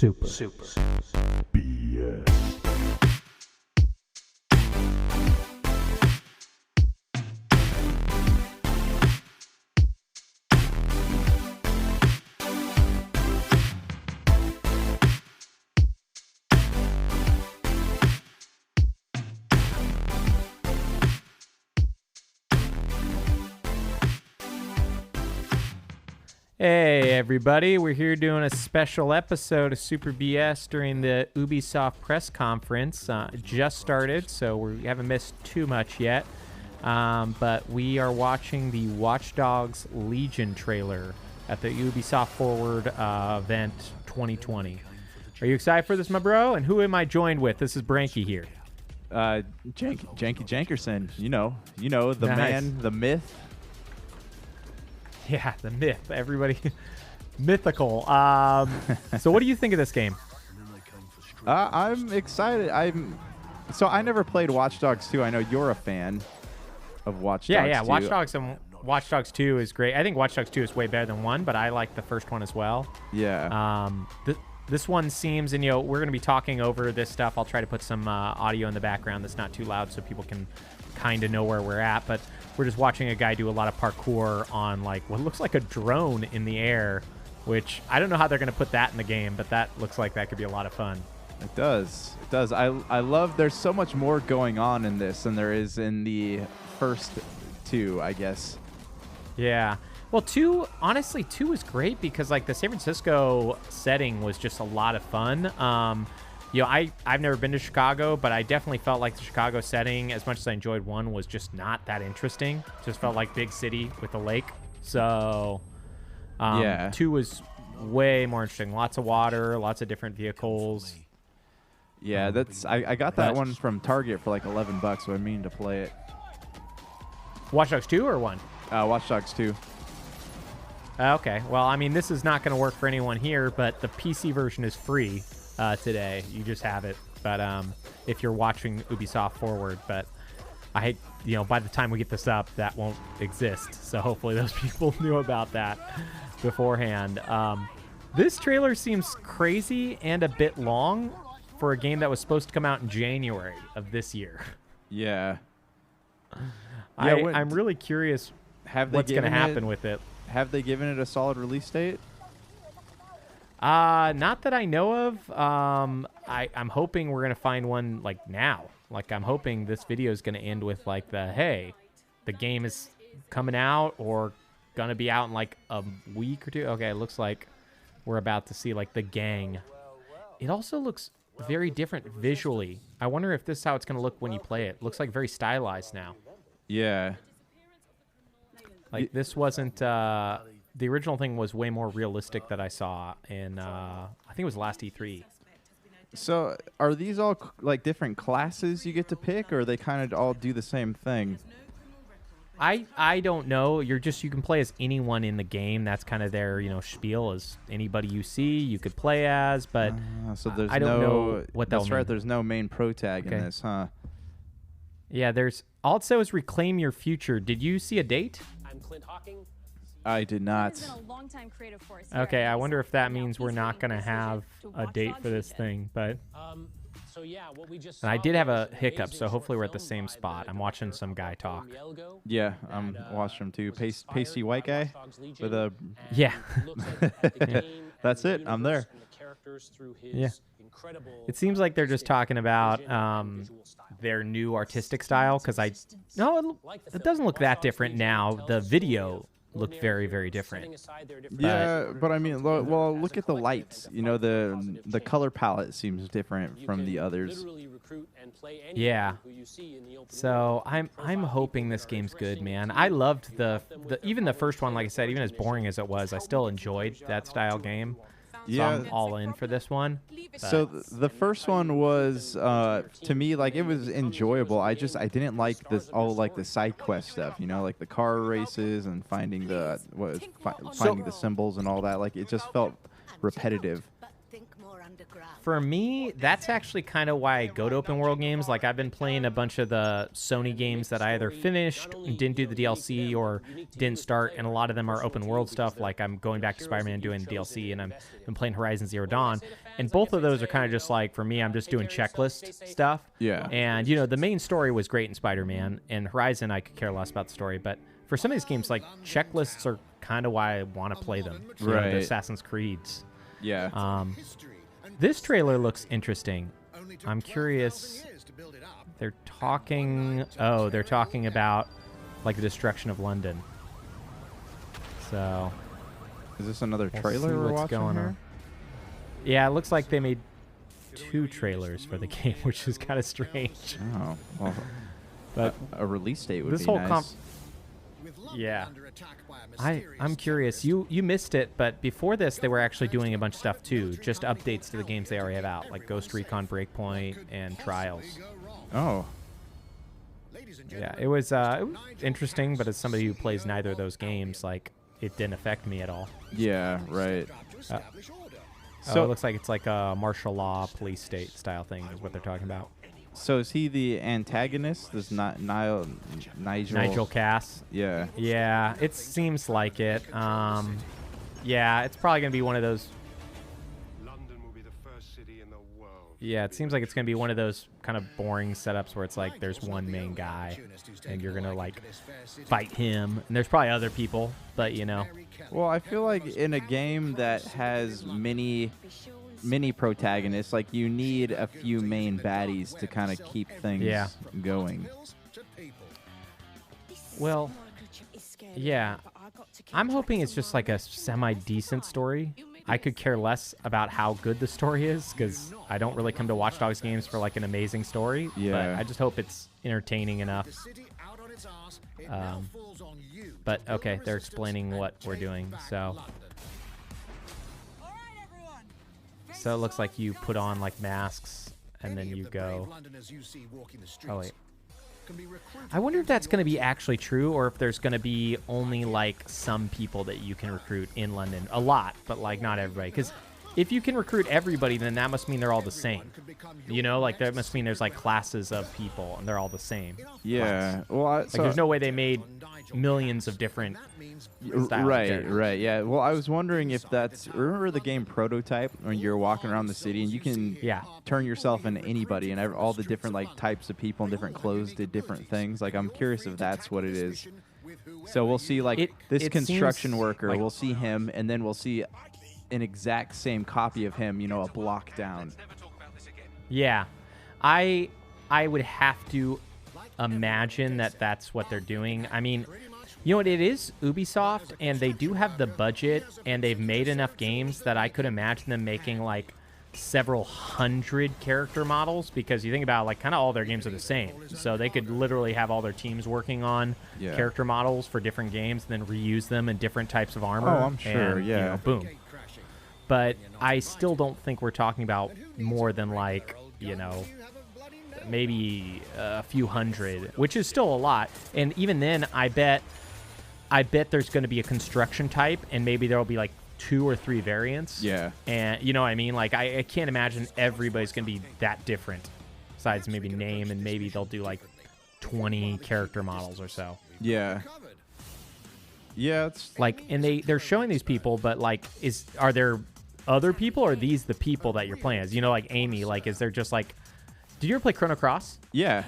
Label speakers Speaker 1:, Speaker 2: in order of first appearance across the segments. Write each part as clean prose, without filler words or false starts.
Speaker 1: Super BS.
Speaker 2: Hey everybody, we're here doing a special episode of Super BS during the Ubisoft press conference. It just started, so we haven't missed too much yet. But we are watching the Watch Dogs Legion trailer at the Ubisoft Forward event 2020. Are you excited for this, my bro? And who am I joined with? This is Branky here.
Speaker 3: Janky Jankerson. You know, the
Speaker 2: Nice.
Speaker 3: man, the myth.
Speaker 2: Yeah, the myth. Everybody, mythical. So what do you think of this game?
Speaker 3: I'm excited. So I never played Watch Dogs 2. I know you're a fan of Watch Dogs 2.
Speaker 2: Yeah. Watch Dogs and Watch Dogs 2 is great. I think Watch Dogs 2 is way better than 1, but I like the first one as well.
Speaker 3: Yeah.
Speaker 2: This one seems, and we're going to be talking over this stuff. I'll try to put some audio in the background that's not too loud so people can kind of know where we're at. But we're just watching a guy do a lot of parkour on like what looks like a drone in the air, which I don't know how they're going to put that in the game, but that looks like that could be a lot of fun.
Speaker 3: It does. It does. I love. There's so much more going on in this than there is in the first two, I guess.
Speaker 2: Yeah. Well, 2 is great because like the San Francisco setting was just a lot of fun. I've never been to Chicago, but I definitely felt like the Chicago setting, as much as I enjoyed 1, was just not that interesting. Just felt like big city with a lake. So,
Speaker 3: yeah.
Speaker 2: 2 was way more interesting. Lots of water, lots of different vehicles.
Speaker 3: Yeah, I got that one from Target for like $11, so I mean to play it.
Speaker 2: Watch Dogs 2 or 1?
Speaker 3: Watch Dogs 2.
Speaker 2: Okay. Well, I mean, this is not going to work for anyone here, but the PC version is free today. You just have it. But if you're watching Ubisoft Forward, but by the time we get this up, that won't exist. So hopefully those people knew about that beforehand. This trailer seems crazy and a bit long for a game that was supposed to come out in January of this year.
Speaker 3: Yeah.
Speaker 2: I'm really curious what's going to happen with it.
Speaker 3: Have they given it a solid release date?
Speaker 2: Not that I know of. I'm hoping we're gonna find one like now. Like I'm hoping this video is gonna end with like the game is coming out or gonna be out in like a week or two. Okay, it looks like we're about to see like the gang. It also looks very different visually. I wonder if this is how it's gonna look when you play it. Looks like very stylized now.
Speaker 3: Yeah.
Speaker 2: Like this wasn't the original thing was way more realistic that I saw in I think it was last E3.
Speaker 3: So are these all like different classes you get to pick, or they kind of all do the same thing?
Speaker 2: I don't know. You can play as anyone in the game. That's kind of their spiel, is anybody you see you could play as, but
Speaker 3: so there's
Speaker 2: I don't know what
Speaker 3: that's
Speaker 2: they'll
Speaker 3: right.
Speaker 2: mean.
Speaker 3: There's no main pro tag in this, huh?
Speaker 2: Yeah, there's also is Reclaim Your Future. Did you see a date?
Speaker 4: I'm Clint Hawking.
Speaker 3: I did not.
Speaker 2: Okay, I wonder if that means we're not going to have a date for this thing, but and I did have a hiccup, so hopefully we're at the same spot. I'm watching some guy talk.
Speaker 3: Yeah, I'm watching him too. Pasty white guy with a
Speaker 2: yeah.
Speaker 3: That's it. I'm there.
Speaker 2: Yeah. It seems like they're just talking about their new artistic style because it doesn't look that different now. The video looked very, very different.
Speaker 3: Yeah, but I mean, well, look at the lights. The color palette seems different from the others.
Speaker 2: Yeah. So I'm hoping this game's good, man. I loved even the first one. Like I said, even as boring as it was, I still enjoyed that style game. So I'm all in for this one.
Speaker 3: So the first one was to me like it was enjoyable. I didn't like the side quest stuff, like the car races and finding the symbols and all that. Like it just felt repetitive.
Speaker 2: For me, that's actually kind of why I go to open world games. Like, I've been playing a bunch of the Sony games that I either finished, didn't do the DLC, or didn't start, and a lot of them are open world stuff. Like, I'm going back to Spider-Man doing the DLC, and I've been playing Horizon Zero Dawn. And both of those are kind of just like, for me, I'm just doing checklist stuff.
Speaker 3: Yeah.
Speaker 2: And, you know, the main story was great in Spider-Man, and Horizon, I could care less about the story. But for some of these games, like, checklists are kind of why I want to play them. You know, the Assassin's Creeds.
Speaker 3: Yeah.
Speaker 2: This trailer looks interesting. I'm curious. They're talking. Oh, they're talking about like the destruction of London. So,
Speaker 3: is this another
Speaker 2: we'll
Speaker 3: trailer
Speaker 2: see
Speaker 3: we're
Speaker 2: what's
Speaker 3: watching
Speaker 2: going
Speaker 3: here?
Speaker 2: on. Yeah, it looks like they made 2 trailers for the game, which is kind of strange.
Speaker 3: Oh, well,
Speaker 2: but
Speaker 3: a release date would
Speaker 2: this
Speaker 3: be
Speaker 2: whole
Speaker 3: nice.
Speaker 2: Yeah. I'm curious. You missed it, but before this, they were actually doing a bunch of stuff too, just updates to the games they already have out, like Ghost Recon Breakpoint and Trials.
Speaker 3: Oh.
Speaker 2: Yeah, it was interesting, but as somebody who plays neither of those games, like, it didn't affect me at all.
Speaker 3: Yeah, right.
Speaker 2: So it looks like it's like a martial law police state style thing is what they're talking about.
Speaker 3: So is he the antagonist? This not
Speaker 2: Nigel Cass.
Speaker 3: Yeah.
Speaker 2: Yeah, it seems like it. Yeah, it's probably gonna be one of those.
Speaker 1: London will be the first city in the world.
Speaker 2: Yeah, it seems like it's gonna be one of those kind of boring setups where it's like there's one main guy, and you're gonna like fight him, and there's probably other people, but you know.
Speaker 3: Well, I feel like in a game that has many protagonists, like you need a few main baddies to kind of keep things going.
Speaker 2: Well, yeah, I'm hoping it's just like a semi-decent story. I could care less about how good the story is because I don't really come to Watch Dogs games for like an amazing story.
Speaker 3: Yeah.
Speaker 2: But I just hope it's entertaining enough. But okay, they're explaining what we're doing. So it looks like you put on like masks and then you go. Oh wait. I wonder if that's going to be actually true or if there's going to be only like some people that you can recruit in London. A lot, but like not everybody. Because if you can recruit everybody, then that must mean they're all the same. You know, like that must mean there's like classes of people and they're all the same.
Speaker 3: Yeah. Well,
Speaker 2: like there's no way they made millions of different styles.
Speaker 3: Right. Yeah. Well, I was wondering if that's, remember the game Prototype when you're walking around the city and you can turn yourself into anybody and all the different like types of people and different clothes did different things. Like I'm curious if that's what it is. So we'll see like this construction worker, like, we'll see him and then we'll see an exact same copy of him, you know, a block down.
Speaker 2: Yeah. I would have to imagine that that's what they're doing. I mean, you know what, it is Ubisoft, and they do have the budget, and they've made enough games that I could imagine them making, like, several hundred character models, because you think about, like, kind of all their games are the same. So they could literally have all their teams working on character models for different games, and then reuse them in different types of armor.
Speaker 3: Oh, I'm sure,
Speaker 2: and, you know, boom. But I still don't think we're talking about more than, like, you know, maybe a few hundred, which is still a lot. And even then, I bet there's going to be a construction type, and maybe there'll be like 2 or 3 variants.
Speaker 3: Yeah.
Speaker 2: And you know what I mean? Like I can't imagine everybody's going to be that different, besides maybe name, and maybe they'll do like 20 character models or so.
Speaker 3: Yeah. Yeah, it's
Speaker 2: like, and they're showing these people, but like, are there other people, or are these the people that you're playing as? You know, like Amy, like, is there just like, did you ever play Chrono Cross?
Speaker 3: Yeah.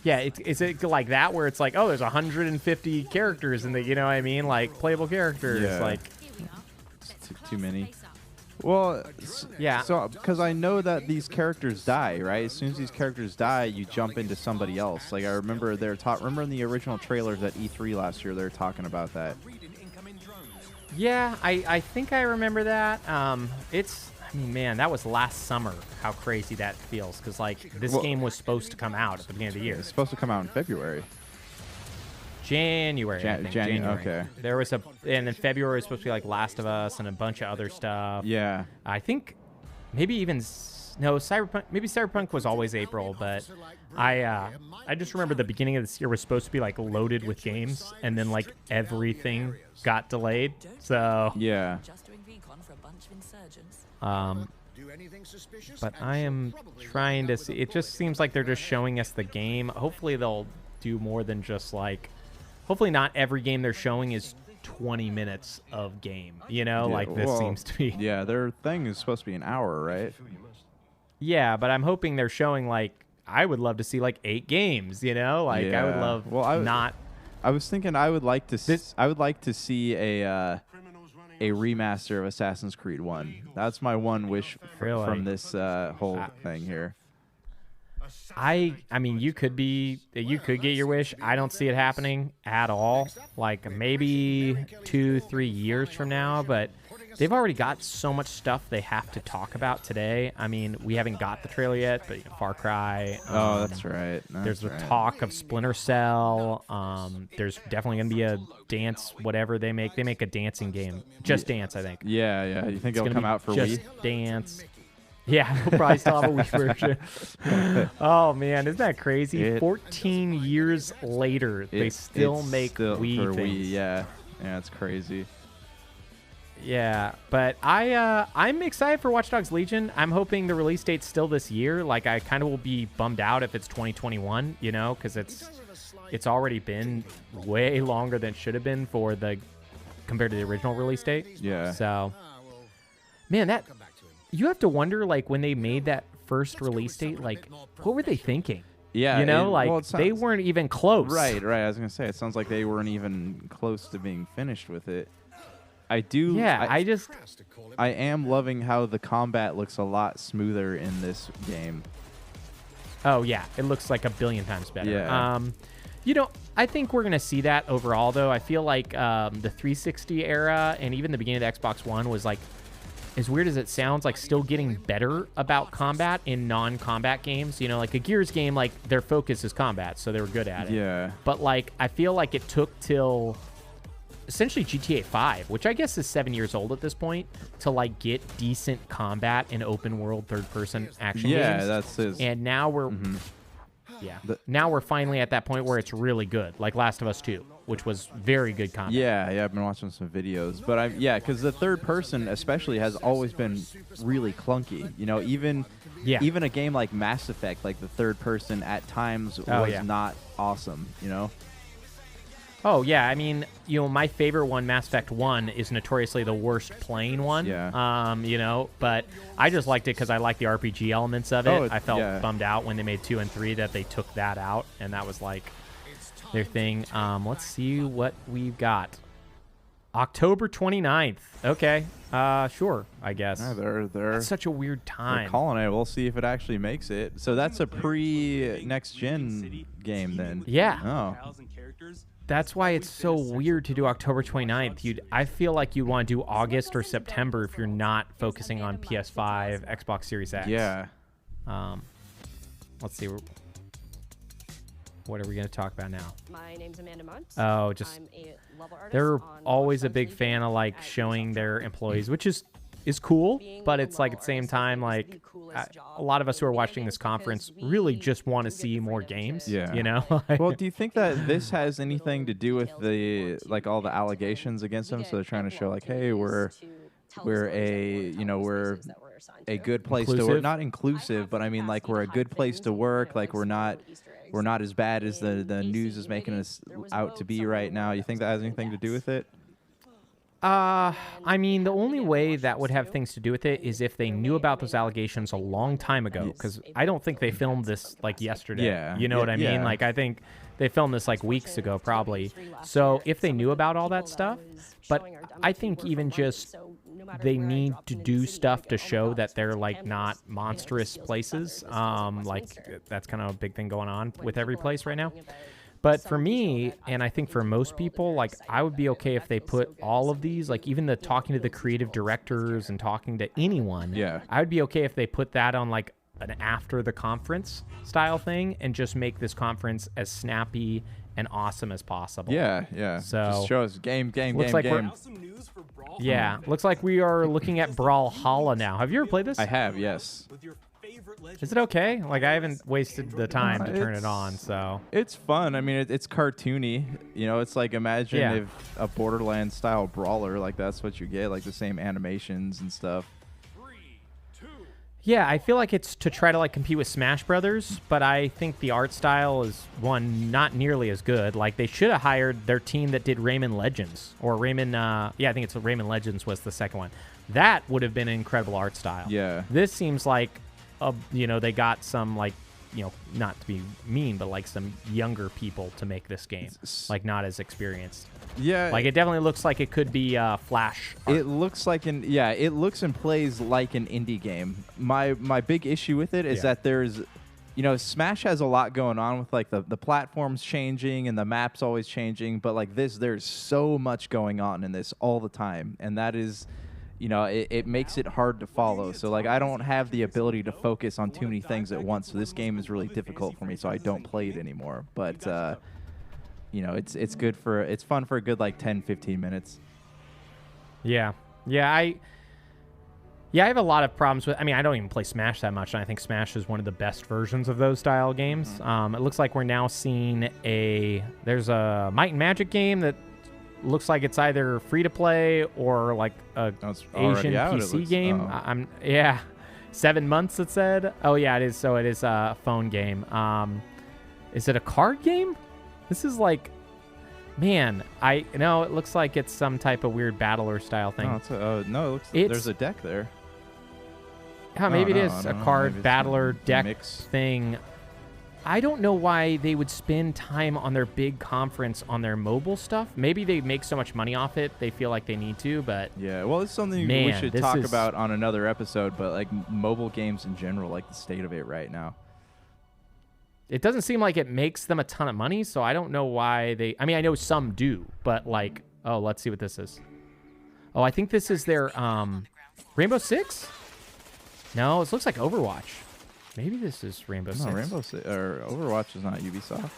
Speaker 2: Yeah, is it like that where it's like, oh, there's 150 characters in the, you know what I mean? Like, playable characters.
Speaker 3: Yeah.
Speaker 2: Like,
Speaker 3: too many. Well,
Speaker 2: yeah.
Speaker 3: So, because I know that these characters die, right? As soon as these characters die, you jump into somebody else. Like, I remember remember in the original trailers at E3 last year, they were talking about that.
Speaker 2: Yeah, I think I remember that. I mean, man, that was last summer, how crazy that feels. Because, like, this game was supposed to come out at the beginning of the year.
Speaker 3: It's supposed to come out in February.
Speaker 2: January. January.
Speaker 3: Okay.
Speaker 2: There was and then February was supposed to be, like, Last of Us and a bunch of other stuff.
Speaker 3: Yeah.
Speaker 2: I think maybe even, no, Cyberpunk was always April, but I just remember the beginning of this year was supposed to be, like, loaded with games, and then, like, everything got delayed. So.
Speaker 3: Yeah.
Speaker 2: But I am trying to see. It just seems like they're just showing us the game. Hopefully they'll do more than just like. Hopefully not every game they're showing is 20 minutes of game. You know, like this seems to be.
Speaker 3: Yeah, their thing is supposed to be an hour, right?
Speaker 2: Yeah, but I'm hoping they're showing like. I would love to see like 8 games. You know, like I would love not.
Speaker 3: I was thinking I would like to. I would like to see a remaster of Assassin's Creed 1. That's my one wish from this whole thing here.
Speaker 2: I mean, you could get your wish. I don't see it happening at all. Like maybe 2-3 years from now, but they've already got so much stuff they have to talk about today. I mean, we haven't got the trailer yet, but Far Cry.
Speaker 3: That's right.
Speaker 2: There's the talk of Splinter Cell. There's definitely going to be a dance, whatever they make. They make a dancing game. Just Dance, I think.
Speaker 3: Yeah. You think it'll come out for Wii?
Speaker 2: Just Dance. Yeah, we'll probably still have a Wii version. Oh, man, isn't that crazy? 14 years later, they still make Wii things.
Speaker 3: Yeah, it's crazy.
Speaker 2: Yeah, but I'm excited for Watch Dogs Legion. I'm hoping the release date's still this year. Like, I kind of will be bummed out if it's 2021, you know, because it's already been way longer than it should have been compared to the original release date.
Speaker 3: Yeah.
Speaker 2: So, man, you have to wonder, like, when they made that first release date, like, what were they thinking?
Speaker 3: Yeah.
Speaker 2: You know, they weren't even close.
Speaker 3: Right. I was going to say, it sounds like they weren't even close to being finished with it. I do.
Speaker 2: Yeah,
Speaker 3: I am loving how the combat looks a lot smoother in this game.
Speaker 2: Oh, yeah. It looks like a billion times better.
Speaker 3: Yeah.
Speaker 2: You know, I think we're going to see that overall, though. I feel like the 360 era and even the beginning of the Xbox One was like, as weird as it sounds, like still getting better about combat in non-combat games. You know, like a Gears game, like their focus is combat, so they were good at it.
Speaker 3: Yeah.
Speaker 2: But like, I feel like it took till essentially GTA 5, which I guess is 7 years old at this point, to like get decent combat in open world third person action games.
Speaker 3: Yeah, that's it.
Speaker 2: And now we're now we're finally at that point where it's really good, like Last of Us 2, which was very good combat.
Speaker 3: Yeah, I've been watching some videos, but because the third person especially has always been really clunky. You know, even a game like Mass Effect, like the third person at times was not awesome. You know.
Speaker 2: Oh, yeah. I mean, you know, my favorite one, Mass Effect 1, is notoriously the worst playing one.
Speaker 3: Yeah.
Speaker 2: You know, but I just liked it because I liked the RPG elements of it.
Speaker 3: Oh,
Speaker 2: I felt bummed out when they made 2 and 3 that they took that out, and that was like their thing. Let's see what we've got. October 29th. Okay. Sure, I guess.
Speaker 3: Yeah, they're
Speaker 2: that's such a weird time.
Speaker 3: They're calling it. We'll see if it actually makes it. So that's a pre-next-gen game then.
Speaker 2: Yeah.
Speaker 3: Oh.
Speaker 2: That's why it's so weird to do October 29th. I feel like you'd want to do August or September if you're not focusing on PS5, Xbox Series X.
Speaker 3: Yeah.
Speaker 2: Let's see. What are we going to talk about now?
Speaker 4: My name's Amanda Munt.
Speaker 2: Oh, just
Speaker 4: I'm a level artist.
Speaker 2: they're always a big fan of like showing their employees, which is cool, but it's like at the same time, like a lot of us who are watching this conference really just want to see more games.
Speaker 3: Yeah.
Speaker 2: You know.
Speaker 3: Well, do you think that this has anything to do with the all the allegations against them? So they're trying to show like, hey, we're a good place to work. Not inclusive, but I mean like we're a good place to work. Like we're not as bad as the news is making us out to be right now. You think that has anything to do with it?
Speaker 2: I mean, the only way that would have things to do with it is if they knew about those allegations a long time ago, because I don't think they filmed this like yesterday.
Speaker 3: Yeah.
Speaker 2: You know what I mean? Like, I think they filmed this like weeks ago, probably. So if they knew about all that stuff, but I think even just they need to do stuff to show that they're like not monstrous places. Like that's kind of a big thing going on with every place right now. But for me, and I think for most people, like I would be okay if they put all of these, like even the talking to the creative directors and talking to anyone.
Speaker 3: Yeah.
Speaker 2: I would be okay if they put that on like an after the conference style thing and just make this conference as snappy and awesome as possible.
Speaker 3: Yeah, yeah.
Speaker 2: So
Speaker 3: just show us game.
Speaker 2: Yeah, looks like we are looking at Brawlhalla now. Have you ever played this?
Speaker 3: I have, yes.
Speaker 2: Is it okay? Like, I haven't wasted the time to turn it on, so.
Speaker 3: It's fun. I mean, it's cartoony. You know, it's like, imagine if a Borderlands-style brawler, like, that's what you get, like the same animations and stuff.
Speaker 2: Yeah, I feel like it's to try to like compete with Smash Brothers, but I think the art style is not nearly as good. Like they should have hired their team that did Rayman Legends or Rayman. I think it's Rayman Legends was the second one. That would have been an incredible art style.
Speaker 3: Yeah.
Speaker 2: This seems like, they got some like, not to be mean, but like some younger people to make this game, like not as experienced.
Speaker 3: Yeah,
Speaker 2: like it definitely looks like it could be Flash art.
Speaker 3: It looks like it looks and plays like an indie game. My big issue with it is that there's, Smash has a lot going on with like the platforms changing and the maps always changing, but like this, there's so much going on in this all the time, and that is, it makes it hard to follow. So like I don't have the ability to focus on too many things at once. So this game is really difficult for me. So I don't play it anymore. But it's fun for a good like 10-15 minutes.
Speaker 2: Yeah. I have a lot of problems with. I mean, I don't even play Smash that much, and I think Smash is one of the best versions of those style games. It looks like we're now seeing there's a Might and Magic game that looks like it's either free to play or like a Asian PC game. 7 months it said. Oh yeah, it is. So it is a phone game. Is it a card game? This is like, man, it looks like it's some type of weird battler style thing.
Speaker 3: There's a deck there.
Speaker 2: Yeah, maybe it is a card battler deck thing. I don't know why they would spend time on their big conference on their mobile stuff. Maybe they make so much money off it, they feel like they need to, but...
Speaker 3: Yeah, well, it's something we should talk about on another episode, but like mobile games in general, like the state of it right now.
Speaker 2: It doesn't seem like it makes them a ton of money, so I don't know why they... I mean, I know some do, but like... Oh, let's see what this is. Oh, I think this is their... Rainbow Six? No, it looks like Overwatch. Maybe this is Rainbow Six.
Speaker 3: No, Rainbow Six or Overwatch is not Ubisoft.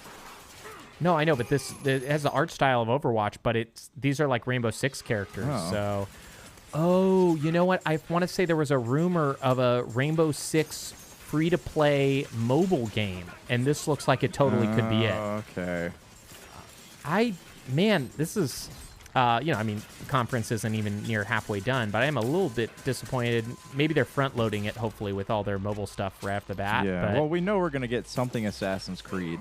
Speaker 2: No, I know, but it has the art style of Overwatch, but these are like Rainbow Six characters. So, you know what? I want to say there was a rumor of a Rainbow Six free-to-play mobile game, and this looks like it totally could be it.
Speaker 3: Okay.
Speaker 2: This is... the conference isn't even near halfway done, but I am a little bit disappointed. Maybe they're front-loading it, hopefully, with all their mobile stuff right off the bat.
Speaker 3: Yeah, well, we know we're going to get something Assassin's Creed.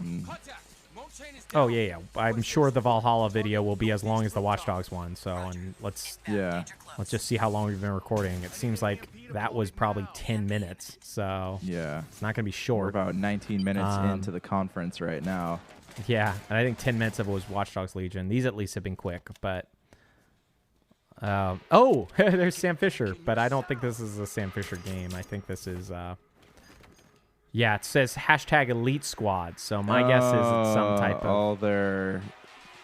Speaker 2: Oh, yeah. I'm sure the Valhalla video will be as long as the Watch Dogs one, let's just see how long we've been recording. It seems like that was probably 10 minutes, so
Speaker 3: yeah,
Speaker 2: it's not going to be short.
Speaker 3: We're about 19 minutes into the conference right now.
Speaker 2: Yeah, and I think 10 minutes of it was Watch Dogs Legion. These at least have been quick, but... there's Sam Fisher, but I don't think this is a Sam Fisher game. I think this is... it says #Elite Squad, so my guess is it's some type of...
Speaker 3: all their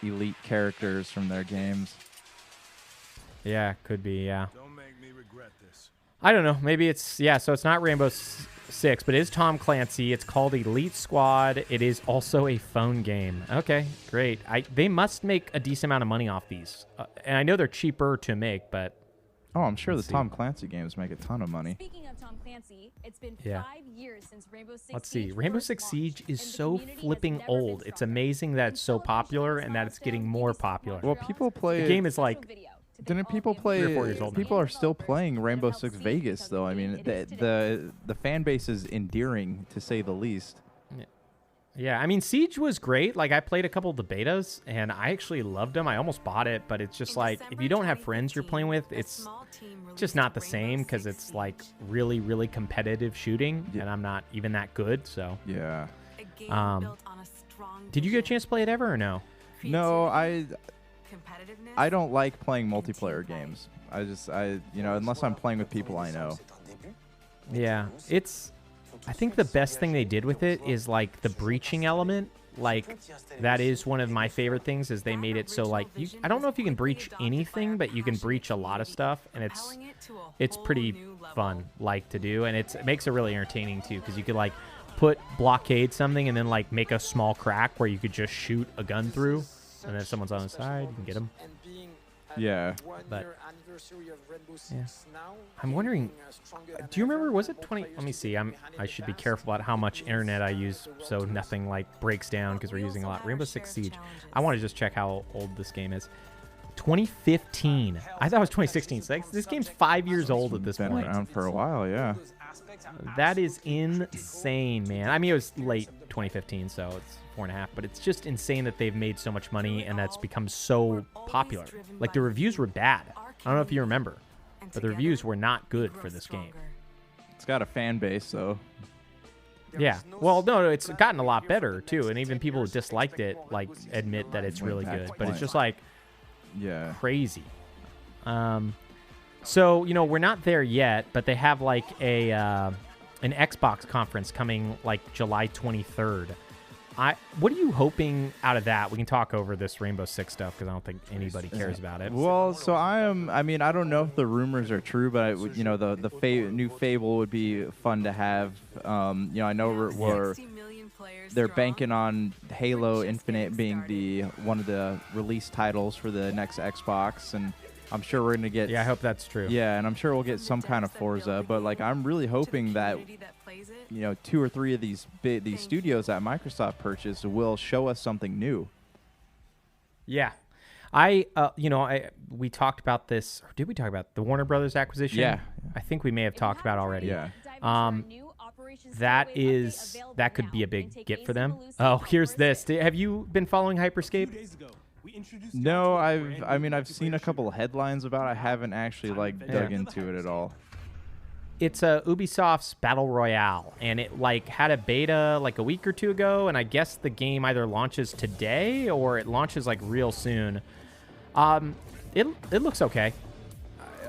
Speaker 3: elite characters from their games.
Speaker 2: Yeah, could be, yeah.
Speaker 1: Don't make me regret this.
Speaker 2: I don't know. Maybe it's... so it's not Rainbow Six, but it is Tom Clancy. It's called Elite Squad. It is also a phone game. Okay, great. They must make a decent amount of money off these. And I know they're cheaper to make, but...
Speaker 3: Oh, I'm sure the Tom Clancy games make a ton of money.
Speaker 4: Speaking of Tom Clancy, it's been 5 years since Rainbow Six
Speaker 2: Let's see. Rainbow Six Siege is so flipping old. It's amazing that it's so popular and that it's getting more popular.
Speaker 3: Well, people play...
Speaker 2: The game is like...
Speaker 3: Didn't people play?
Speaker 2: 3 or 4 years old.
Speaker 3: People are still playing Rainbow Six Vegas, though. I mean, the fan base is endearing, to say the least.
Speaker 2: Yeah, I mean, Siege was great. Like, I played a couple of the betas, and I actually loved them. I almost bought it, but it's just like, if you don't have friends you're playing with, it's just not the same, because it's like really, really competitive shooting, and I'm not even that good. So
Speaker 3: yeah.
Speaker 2: Did you get a chance to play it ever or no?
Speaker 3: No, I don't like playing multiplayer games. Unless I'm playing with people I know.
Speaker 2: Yeah, I think the best thing they did with it is like the breaching element. Like, that is one of my favorite things, is they made it so like I don't know if you can breach anything, but you can breach a lot of stuff, and it's pretty fun like to do, and it makes it really entertaining too, because you could like blockade something and then like make a small crack where you could just shoot a gun through. And then if someone's on the side, you can get them.
Speaker 3: Yeah.
Speaker 2: But yeah. I'm wondering, do you remember, was it 20? Let me see. I should be careful about how much internet I use so nothing like breaks down because we're using a lot. Rainbow Six Siege. I want to just check how old this game is. 2015. I thought it was 2016. So this game's 5 years old at this point.
Speaker 3: Been around for a while, yeah.
Speaker 2: That is insane, man. I mean, it was late 2015, so it's 4.5, but it's just insane that they've made so much money and that's become so popular. Like, the reviews were bad. I don't know if you remember, but the reviews were not good for this game.
Speaker 3: It's got a fan base, so.
Speaker 2: Yeah. Well, no, it's gotten a lot better, too, and even people who disliked it, like, admit that it's really good, but it's just, like, crazy. So, you know, we're not there yet, but they have like an Xbox conference coming like July 23rd. What are you hoping out of that? We can talk over this Rainbow Six stuff because I don't think anybody cares about it.
Speaker 3: Well, so I mean, I don't know if the rumors are true, but you know, the new Fable would be fun to have. You know, I know they're banking on Halo Infinite being one of the release titles for the next Xbox, and I'm sure we're going to get...
Speaker 2: Yeah, I hope that's true.
Speaker 3: Yeah, and I'm sure we'll get some kind of Forza, but like I'm really hoping that, you know, 2 or 3 of these studios that Microsoft purchased will show us something new.
Speaker 2: Yeah. We talked about this, or did we talk about the Warner Brothers acquisition?
Speaker 3: Yeah.
Speaker 2: I think we may have talked about already.
Speaker 3: Yeah.
Speaker 2: That could be a big get for them. Oh, here's this. Have you been following Hyperscape?
Speaker 3: No, I've seen a couple of headlines about it. I haven't actually like dug into it at all.
Speaker 2: It's Ubisoft's Battle Royale, and it like had a beta like a week or 2 ago, and I guess the game either launches today or it launches like real soon. It looks okay.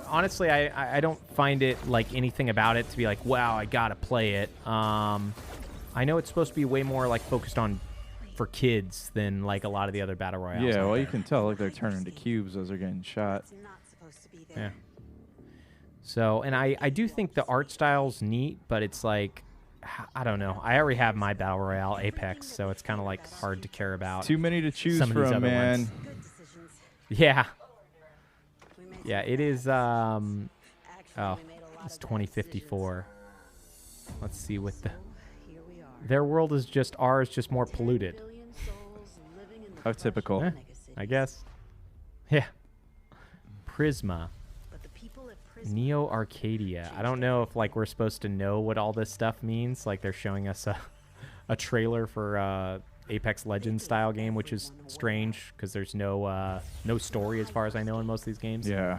Speaker 2: Honestly, I don't find it like anything about it to be like, wow, I gotta play it. I know it's supposed to be way more like focused on for kids than like a lot of the other battle royales.
Speaker 3: Yeah, well, you can tell like they're turning to cubes as they're getting shot.
Speaker 2: Yeah. So, and I do think the art style's neat, but it's like, I don't know. I already have my battle royale, Apex, so it's kind of like hard to care about.
Speaker 3: Too many to choose from, man.
Speaker 2: Yeah. Yeah, it is. Oh, it's 2054. Let's see what their world is just ours, just more polluted.
Speaker 3: How typical.
Speaker 2: I guess. Yeah. Prisma. Neo Arcadia. I don't know if like we're supposed to know what all this stuff means. Like they're showing us a trailer for Apex Legends style game, which is strange because there's no story as far as I know in most of these games.
Speaker 3: Yeah.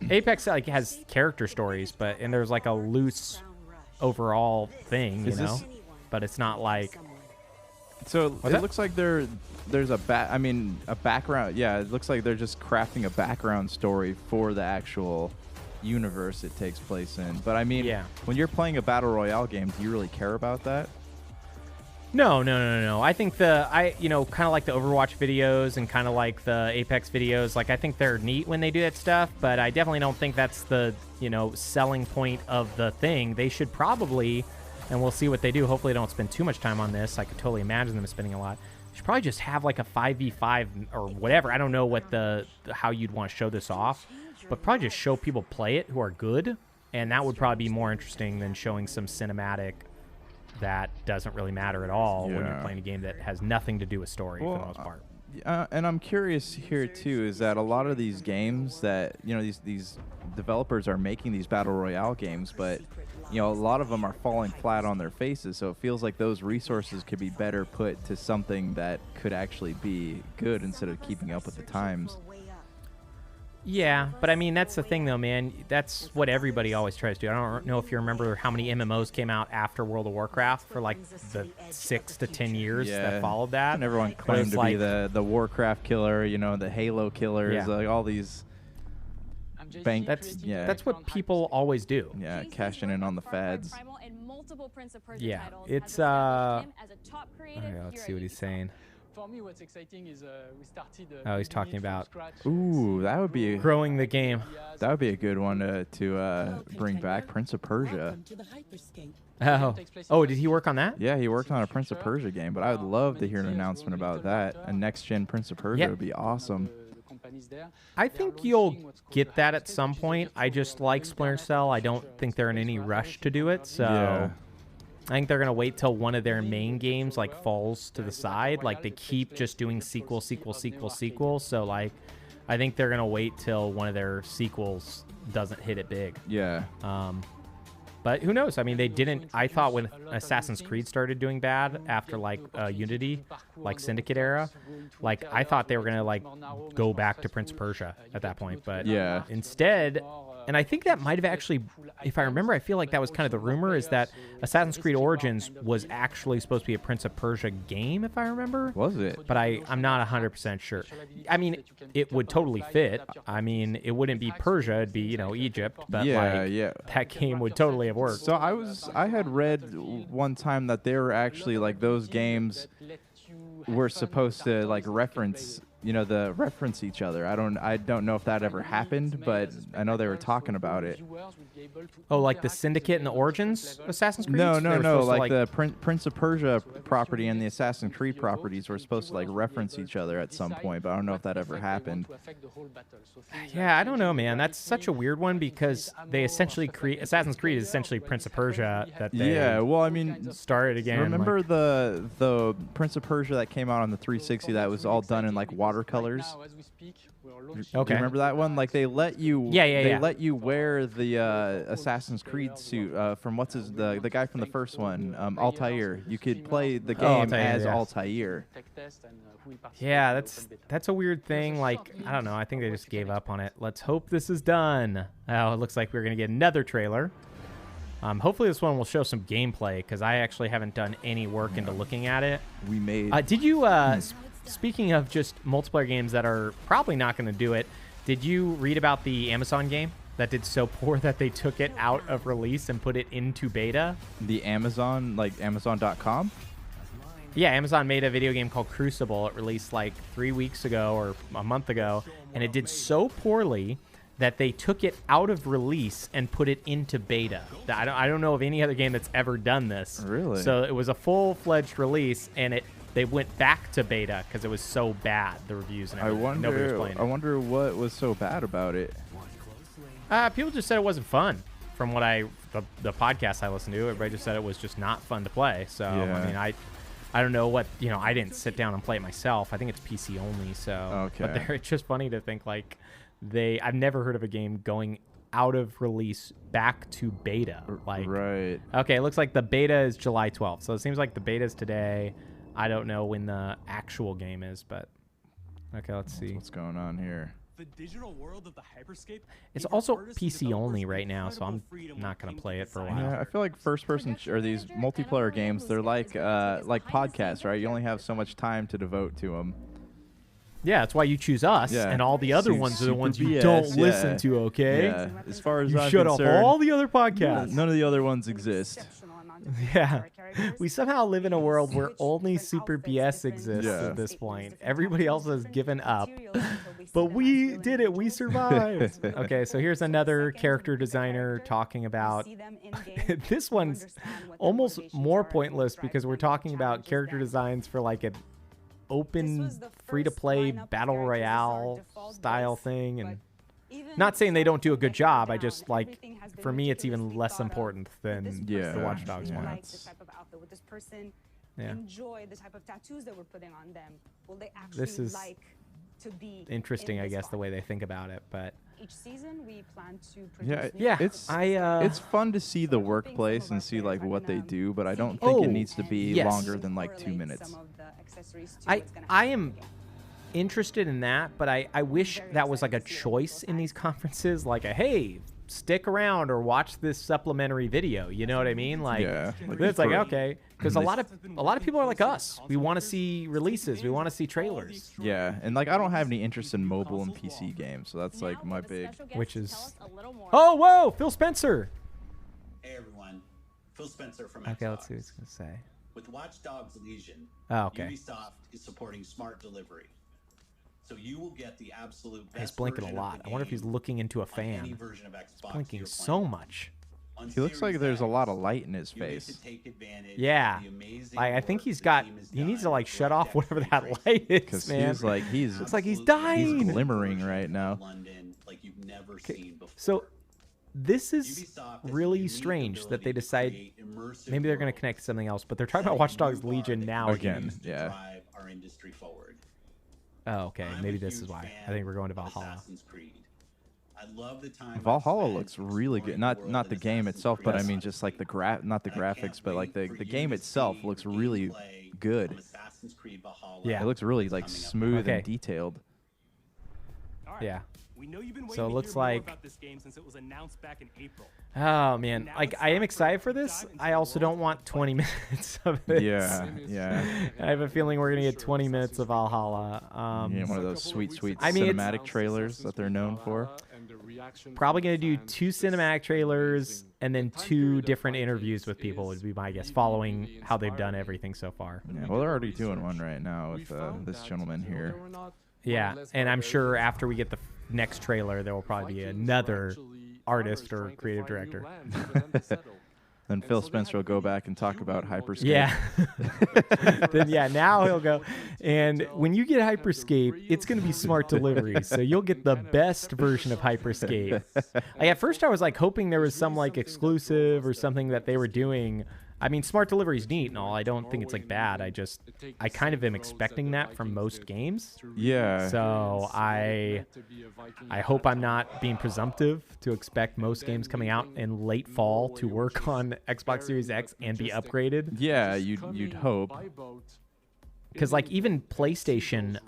Speaker 2: Apex like has character stories, and there's like a loose overall thing, you know. But it's not like.
Speaker 3: So it looks like there's a background. Yeah, it looks like they're just crafting a background story for the actual universe it takes place in. But I mean, when you're playing a battle royale game, do you really care about that?
Speaker 2: No. I think kind of like the Overwatch videos and kind of like the Apex videos. Like I think they're neat when they do that stuff, but I definitely don't think that's the selling point of the thing. They should probably. And we'll see what they do. Hopefully they don't spend too much time on this. I could totally imagine them spending a lot. You should probably just have like a 5v5 or whatever. I don't know what how you'd want to show this off. But probably just show people play it who are good. And that would probably be more interesting than showing some cinematic that doesn't really matter at all when you're playing a game that has nothing to do with story for the most part.
Speaker 3: And I'm curious here, too, is that a lot of these games that, these developers are making these Battle Royale games, but... a lot of them are falling flat on their faces, so it feels like those resources could be better put to something that could actually be good instead of keeping up with the times.
Speaker 2: Yeah, but I mean, that's the thing, though, man. That's what everybody always tries to do. I don't know if you remember how many MMOs came out after World of Warcraft for, like, the 6 to 10 years that followed that.
Speaker 3: And everyone claimed to be the Warcraft killer, the Halo killers, like all these...
Speaker 2: That's what people always do.
Speaker 3: Yeah, cashing in on the fads.
Speaker 2: Yeah, it's let's see what he's saying.
Speaker 5: For me, what's exciting is we started.
Speaker 2: He's talking about.
Speaker 3: Ooh, that would be
Speaker 2: growing the game.
Speaker 3: That would be a good one to bring back. Prince of Persia.
Speaker 2: Oh, did he work on that?
Speaker 3: Yeah, he worked on a Prince of Persia game, but I would love to hear an announcement about that. A next-gen Prince of Persia would be awesome.
Speaker 5: companies there.
Speaker 2: I
Speaker 5: They are
Speaker 2: think you'll
Speaker 5: launching what's called
Speaker 2: get
Speaker 5: the
Speaker 2: that at
Speaker 5: Hyperscape,
Speaker 2: some
Speaker 5: which is
Speaker 2: point.
Speaker 5: a
Speaker 2: I just
Speaker 5: full
Speaker 2: like
Speaker 5: internet,
Speaker 2: Splinter Cell. I
Speaker 5: which,
Speaker 2: don't think they're in any
Speaker 5: space
Speaker 2: rush
Speaker 5: for
Speaker 2: to do it.
Speaker 5: others.
Speaker 2: So
Speaker 3: Yeah.
Speaker 2: I think they're gonna wait till one of their main games like falls to the side. Like they keep just doing sequel. So like, I think they're gonna wait till one of their sequels doesn't hit it big.
Speaker 3: Yeah.
Speaker 2: But who knows? I mean, they didn't. I thought when Assassin's Creed started doing bad after like Unity, like Syndicate era, like I thought they were gonna like go back to Prince of Persia at that point. But
Speaker 3: Yeah.
Speaker 2: instead, and I think that might have actually, if I remember, I feel like that was kind of the rumor, is that Assassin's Creed Origins was actually supposed to be a Prince of Persia game, if I remember.
Speaker 3: Was it?
Speaker 2: But I'm not 100% sure. I mean, it would totally fit. I mean, it wouldn't be Persia, it'd be, you know, Egypt. But like, that game would totally have worked.
Speaker 3: So I had read one time that they were actually like those games were supposed to like reference each other. I don't know if that ever happened, but I know they were talking about it.
Speaker 2: Oh, like the Syndicate and the Origins Assassin's Creed?
Speaker 3: No. Like the Prince of Persia property and the Assassin's Creed properties were supposed to like reference each other at some point, but I don't know if that ever happened.
Speaker 2: Yeah, I don't know, man. That's such a weird one because they essentially Assassin's Creed is essentially Prince of Persia that they
Speaker 3: well, I mean,
Speaker 2: started again.
Speaker 3: Remember
Speaker 2: like,
Speaker 3: the Prince of Persia that came out on the 360 that was all done in like watercolors?
Speaker 2: Okay.
Speaker 3: Do you remember that one? Like they let you let you wear the Assassin's Creed suit from the guy from the first one, Altair. You could play the game
Speaker 2: Altair,
Speaker 3: as
Speaker 2: yeah.
Speaker 3: Altair.
Speaker 2: Yeah, that's a weird thing. Like, I don't know. I think they just gave up on it. Let's hope this is done. Oh, it looks like we're going to get another trailer. Hopefully this one will show some gameplay because I actually haven't done any work into looking at it.
Speaker 3: We made...
Speaker 2: Did you... Speaking of just multiplayer games that are probably not going to do it, did you read about the Amazon game that did so poor that they took it out of release and put it into beta?
Speaker 3: The Amazon, like Amazon.com?
Speaker 2: Yeah, Amazon made a video game called Crucible. It released like 3 weeks ago or a month ago, and it did so poorly that they took it out of release and put it into beta. I don't know of any other game that's ever done this.
Speaker 3: Really?
Speaker 2: So it was a full-fledged release, and they went back to beta because it was so bad, the reviews and everything. Nobody was playing it.
Speaker 3: I wonder what was so bad about it.
Speaker 2: People just said it wasn't fun. From what the podcast I listened to, everybody just said it was just not fun to play. So
Speaker 3: Yeah.
Speaker 2: I mean, I don't know what, I didn't sit down and play it myself. I think it's PC only. So,
Speaker 3: Okay.
Speaker 2: But it's just funny to think like I've never heard of a game going out of release back to beta. Like,
Speaker 3: right.
Speaker 2: Okay, it looks like the beta is July 12th. So it seems like the beta is today. I don't know when the actual game is, but okay, let's see.
Speaker 3: What's going on here?
Speaker 6: The digital world of the Hyperscape.
Speaker 2: It's also PC only right now, so I'm not going to play it for a while.
Speaker 3: Yeah, I feel like first-person or these multiplayer games, they're like podcasts, right? You only have so much time to devote to them.
Speaker 2: Yeah, that's why you choose us,
Speaker 3: Yeah.
Speaker 2: and all the other ones are the ones you
Speaker 3: BS,
Speaker 2: don't
Speaker 3: yeah.
Speaker 2: listen to, okay?
Speaker 3: Yeah. As far as
Speaker 2: You
Speaker 3: I'm
Speaker 2: shut off
Speaker 3: concerned,
Speaker 2: all the other podcasts.
Speaker 3: none of the other ones exist.
Speaker 2: Yeah. We somehow live in a world where only Super BS exists
Speaker 3: Yeah.
Speaker 2: at this point. Everybody else has given up. But we did it. We survived. Okay, so here's another character designer talking about... This one's almost more pointless because we're talking about character designs for like an open, free-to-play battle royale style thing. And not saying they don't do a good job. I just like, for me, it's even less important than the Watch Dogs one.
Speaker 4: Like this type of outfit. Would this person enjoy the type of tattoos that we're putting on them? Will they actually
Speaker 2: This is
Speaker 4: like to be
Speaker 2: interesting,
Speaker 4: in
Speaker 2: I
Speaker 4: this
Speaker 2: guess, the
Speaker 4: spot?
Speaker 2: way they think about it. But
Speaker 4: Each season, we plan to produce
Speaker 2: yeah,
Speaker 3: it's fun to see the workplace and see like what they do, but I don't think it needs to be longer than like 2 minutes.
Speaker 2: I am interested in that, but I wish that was like a choice in these conferences, like a hey, stick around or watch this supplementary video. You know what I mean? Like, it's like okay, because a lot of people are like us. We want to see releases. We want to see trailers.
Speaker 3: Yeah, and like I don't have any interest in mobile and PC games, so that's like my big.
Speaker 2: Which is, oh whoa, Phil Spencer.
Speaker 7: Hey everyone, Phil Spencer from
Speaker 2: Okay, let's see what it's gonna say.
Speaker 7: With Watch Dogs Legion, Ubisoft is supporting smart delivery. So you will get the absolute best
Speaker 2: He's blinking a lot. I wonder if he's looking into a fan. He's blinking so much.
Speaker 3: He looks like there's a lot of light in his face.
Speaker 2: Yeah, I think he needs to like shut off whatever that light is,
Speaker 3: Because
Speaker 2: man.
Speaker 3: looks like he's
Speaker 2: dying.
Speaker 3: He's glimmering right now.
Speaker 2: So this is really strange that they decide maybe they're going to connect to something else, but they're talking about Watch Dogs Legion now again.
Speaker 3: Yeah.
Speaker 2: Oh, okay. Maybe this is why. I think we're going to Valhalla.
Speaker 3: Valhalla looks really good. Not the game itself, but I mean just like not the graphics, but like the game itself looks really good.
Speaker 2: Yeah.
Speaker 3: It looks really like smooth and detailed.
Speaker 2: Yeah.
Speaker 6: We know you've been
Speaker 2: So it
Speaker 6: waiting
Speaker 2: looks
Speaker 6: to hear more
Speaker 2: like
Speaker 6: about this game since it was announced back in April.
Speaker 2: Oh man, like I am excited for this. I also don't want 20 minutes of this.
Speaker 3: Yeah.
Speaker 2: I have a feeling we're gonna get 20 minutes of Valhalla.
Speaker 3: One of those sweet cinematic trailers that they're known for.
Speaker 2: Probably gonna do 2 cinematic trailers and then 2 different interviews with people would be my guess, following how they've done everything so far.
Speaker 3: Yeah, well, they're already doing one right now with this gentleman here.
Speaker 2: Yeah, and I'm sure after we get the next trailer, there will probably be another artist or creative director.
Speaker 3: Then Phil Spencer will go back and talk about Hyperscape.
Speaker 2: Yeah. Then now he'll go. And when you get Hyperscape, it's going to be smart delivery. So you'll get the best version of Hyperscape. At first I was like hoping there was some like exclusive or something that they were doing. I mean, smart delivery is neat and all. I don't think it's like bad. I kind of am expecting that from most games.
Speaker 3: Yeah.
Speaker 2: So I hope I'm not being presumptive to expect most games coming out in late fall to work on Xbox Series X and be upgraded.
Speaker 3: Yeah, you'd hope.
Speaker 2: Because like even PlayStation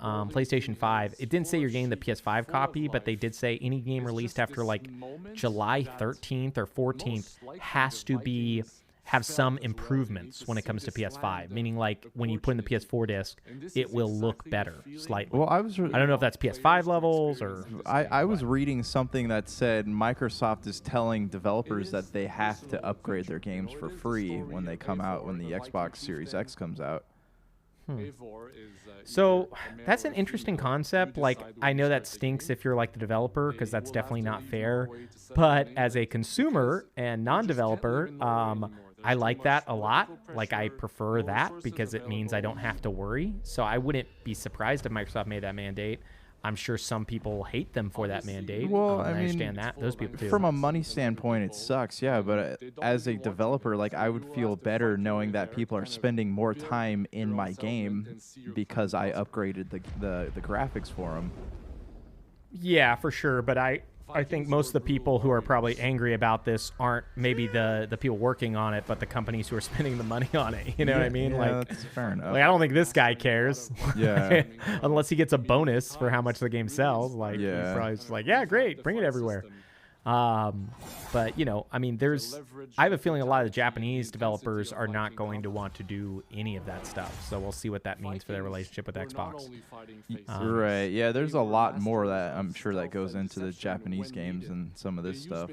Speaker 2: 5, it didn't say you're getting the PS5 copy, but they did say any game released after like July 13th or 14th has to have some improvements when it comes to PS5, meaning like when you put in the PS4 disc, it will look better slightly.
Speaker 3: Well, I
Speaker 2: don't know if that's PS5 levels or...
Speaker 3: I was reading something that said Microsoft is telling developers that they have to upgrade their games for free when they come out, when the Xbox Series X comes out.
Speaker 2: So that's an interesting concept. Like, I know that stinks if you're like the developer, because that's definitely not fair. But as a consumer and non-developer, I like that a lot. Like, I prefer that because it means I don't have to worry. So I wouldn't be surprised if Microsoft made that mandate. I'm sure some people hate them for that mandate.
Speaker 3: Well, I
Speaker 2: understand that. Those people do.
Speaker 3: From a money standpoint, it sucks, yeah. But as a developer, like, I would feel better knowing that people are spending more time in my game because I upgraded the graphics for them.
Speaker 2: Yeah, for sure. But I think most of the people who are probably angry about this aren't maybe the people working on it, but the companies who are spending the money on it. You know what I mean?
Speaker 3: Yeah,
Speaker 2: like,
Speaker 3: that's fair enough.
Speaker 2: Like, I don't think this guy cares.
Speaker 3: Yeah.
Speaker 2: Unless he gets a bonus for how much the game sells. Like,
Speaker 3: yeah.
Speaker 2: He's probably just like, yeah, great, bring it everywhere. But, you know, I mean, I have a feeling a lot of the Japanese developers are not going to want to do any of that stuff. So we'll see what that means for their relationship with Xbox.
Speaker 3: Right. Yeah, there's a lot more that I'm sure that goes into the Japanese games and some of this stuff.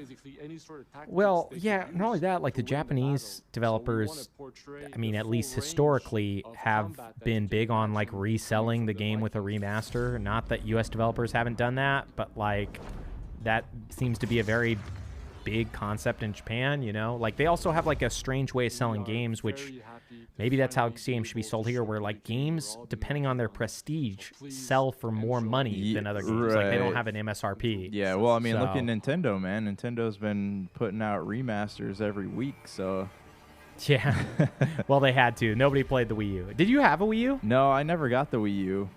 Speaker 2: Well, yeah, not only that, like the Japanese developers, I mean, at least historically, have been big on like reselling the game with a remaster. Not that US developers haven't done that, but like... that seems to be a very big concept in Japan, you know? Like, they also have, like, a strange way of selling games, which maybe that's how games should be sold here, where, like, games, depending on their prestige, sell for more money than other games.
Speaker 3: Right.
Speaker 2: Like, they don't have an MSRP.
Speaker 3: Yeah, well, I mean, look at Nintendo, man. Nintendo's been putting out remasters every week, so...
Speaker 2: Yeah. Well, they had to. Nobody played the Wii U. Did you have a Wii U?
Speaker 3: No, I never got the Wii U.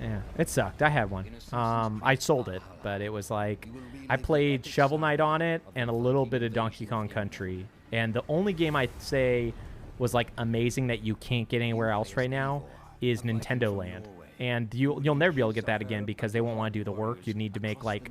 Speaker 2: Yeah, it sucked. I had one. I sold it, but it was like I played Shovel Knight on it and a little bit of Donkey Kong Country. And the only game I'd say was like amazing that you can't get anywhere else right now is Nintendo Land. And you'll never be able to get that again because they won't want to do the work. You need to make like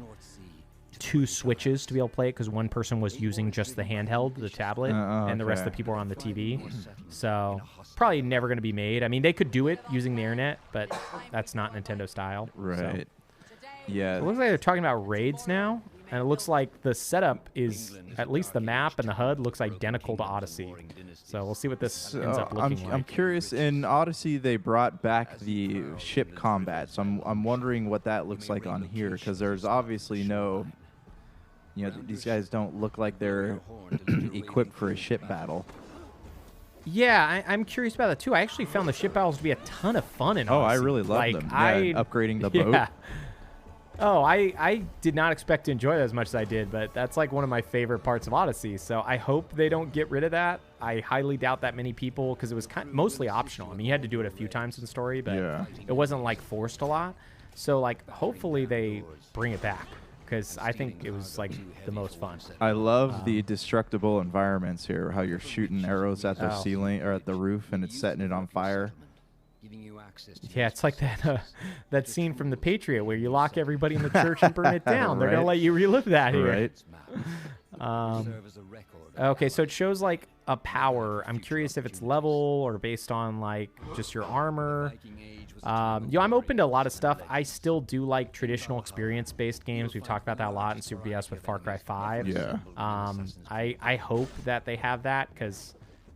Speaker 2: 2 switches to be able to play it because one person was using just the handheld, the tablet, and the rest of the people are on the TV. So probably never going to be made. I mean, they could do it using the internet, but that's not Nintendo style.
Speaker 3: Right.
Speaker 2: So.
Speaker 3: Yeah.
Speaker 2: It looks like they're talking about raids now, and it looks like the setup is, at least the map and the HUD looks identical to Odyssey. So we'll see what this ends up looking like.
Speaker 3: I'm curious. In Odyssey, they brought back the ship combat, so I'm wondering what that looks like on here because there's obviously no You know, these guys don't look like they're equipped for a ship battle.
Speaker 2: Yeah, I'm curious about that too. I actually found the ship battles to be a ton of fun in
Speaker 3: Oh,
Speaker 2: Odyssey.
Speaker 3: I really love them. Yeah, upgrading the boat.
Speaker 2: Yeah. Oh, I did not expect to enjoy that as much as I did, but that's like one of my favorite parts of Odyssey. So I hope they don't get rid of that. I highly doubt that many people, because it was mostly optional. I mean, you had to do it a few times in the story, but it wasn't like forced a lot. So like, hopefully they bring it back, because I think it was like the most fun.
Speaker 3: I love the destructible environments here. How you're shooting arrows at the ceiling or at the roof, and it's setting it on fire.
Speaker 2: Yeah, it's like that scene from The Patriot where you lock everybody in the church and burn it down. They're gonna let you relive that here.
Speaker 3: Right.
Speaker 2: Okay, so it shows like a power. I'm curious if it's level or based on like just your armor. I'm open to a lot of stuff. I still do like traditional experience-based games. We've talked about that a lot in Super BS with Far Cry 5.
Speaker 3: Yeah.
Speaker 2: I hope that they have that, because,